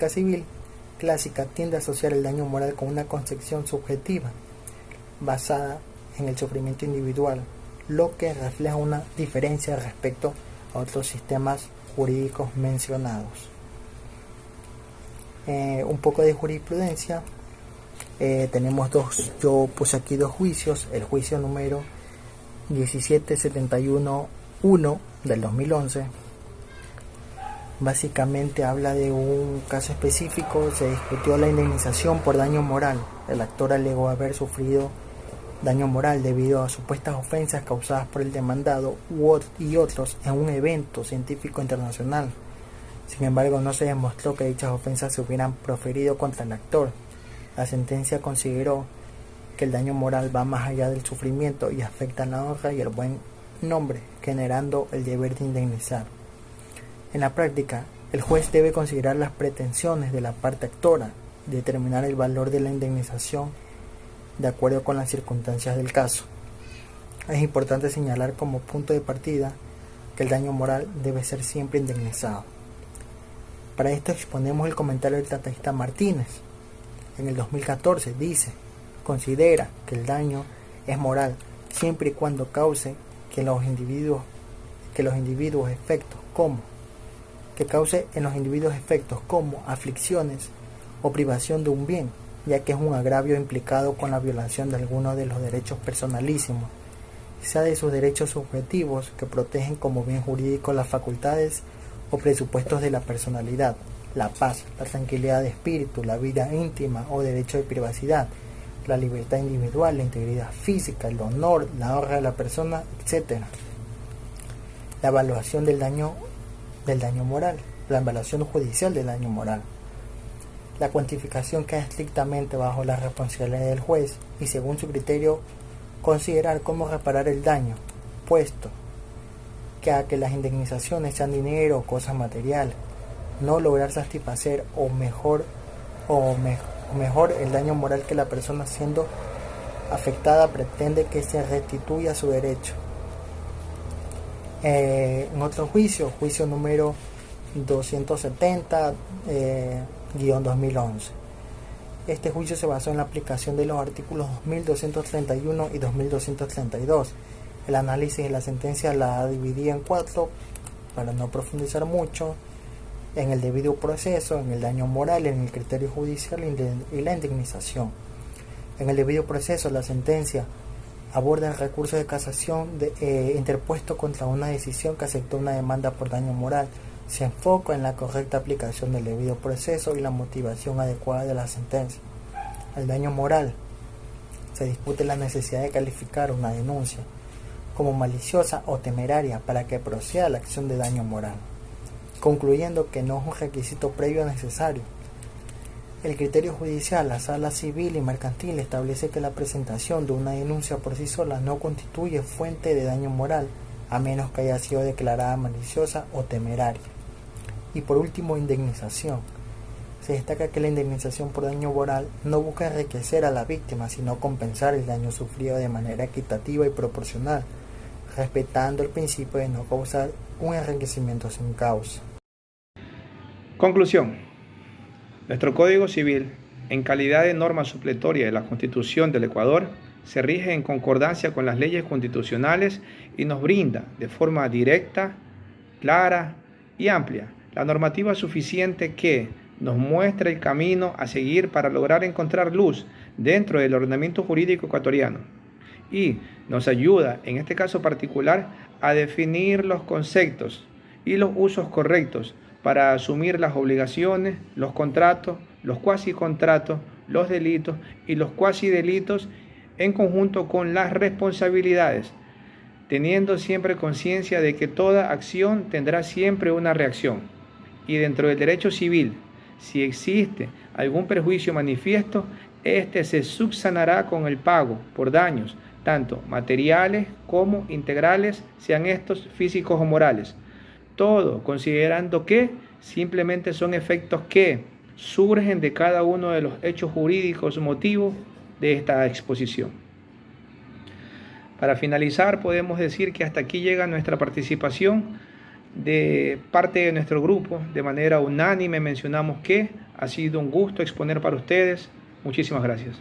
civil clásica tiende a asociar el daño moral con una concepción subjetiva basada en el sufrimiento individual, lo que refleja una diferencia respecto a otros sistemas jurídicos mencionados. Un poco de jurisprudencia. Tenemos yo puse aquí dos juicios. El juicio número 1771-1 del 2011 básicamente habla de un caso específico. Se discutió la indemnización por daño moral. El actor alegó haber sufrido daño moral debido a supuestas ofensas causadas por el demandado y otros en un evento científico internacional. Sin embargo, no se demostró que dichas ofensas se hubieran proferido contra el actor. La sentencia consideró que el daño moral va más allá del sufrimiento y afecta la honra y el buen nombre, generando el deber de indemnizar. En la práctica, el juez debe considerar las pretensiones de la parte actora, determinar el valor de la indemnización de acuerdo con las circunstancias del caso. Es importante señalar como punto de partida que el daño moral debe ser siempre indemnizado. Para esto exponemos el comentario del tratadista Martínez. En el 2014 dice: considera que el daño es moral siempre y cuando cause en los individuos efectos como aflicciones o privación de un bien, ya que es un agravio implicado con la violación de alguno de los derechos personalísimos, sea de sus derechos subjetivos que protegen como bien jurídico las facultades o presupuestos de la personalidad, la paz, la tranquilidad de espíritu, la vida íntima o derecho de privacidad, la libertad individual, la integridad física, el honor, la honra de la persona, etc. La evaluación del daño moral. la evaluación judicial del daño moral. La cuantificación queda estrictamente bajo la responsabilidad del juez y según su criterio considerar cómo reparar el daño, puesto que a que las indemnizaciones sean dinero o cosas materiales, no lograr satisfacer o mejor el daño moral que la persona siendo afectada pretende que se restituya su derecho. En otro juicio número 270-2011. Este juicio se basó en la aplicación de los artículos 2231 y 2232. El análisis de la sentencia la dividí en 4 para no profundizar mucho: en el debido proceso, en el daño moral, en el criterio judicial y la indemnización. En el debido proceso, la sentencia aborda el recurso de casación interpuesto contra una decisión que aceptó una demanda por daño moral. Se enfoca en la correcta aplicación del debido proceso y la motivación adecuada de la sentencia. El daño moral. Se discute la necesidad de calificar una denuncia como maliciosa o temeraria para que proceda la acción de daño moral, concluyendo que no es un requisito previo necesario. El criterio judicial, la sala civil y mercantil establece que la presentación de una denuncia por sí sola no constituye fuente de daño moral, a menos que haya sido declarada maliciosa o temeraria. Y por último, indemnización. Se destaca que la indemnización por daño moral no busca enriquecer a la víctima, sino compensar el daño sufrido de manera equitativa y proporcional, respetando el principio de no causar un enriquecimiento sin causa. Conclusión. Nuestro Código Civil, en calidad de norma supletoria de la Constitución del Ecuador, se rige en concordancia con las leyes constitucionales y nos brinda de forma directa, clara y amplia la normativa suficiente que nos muestra el camino a seguir para lograr encontrar luz dentro del ordenamiento jurídico ecuatoriano y nos ayuda, en este caso particular, a definir los conceptos y los usos correctos para asumir las obligaciones, los contratos, los cuasicontratos, los delitos y los cuasidelitos en conjunto con las responsabilidades, teniendo siempre conciencia de que toda acción tendrá siempre una reacción. Y dentro del derecho civil, si existe algún perjuicio manifiesto, este se subsanará con el pago por daños, tanto materiales como integrales, sean estos físicos o morales. Todo considerando que simplemente son efectos que surgen de cada uno de los hechos jurídicos motivos de esta exposición. Para finalizar, podemos decir que hasta aquí llega nuestra participación de parte de nuestro grupo. De manera unánime mencionamos que ha sido un gusto exponer para ustedes. Muchísimas gracias.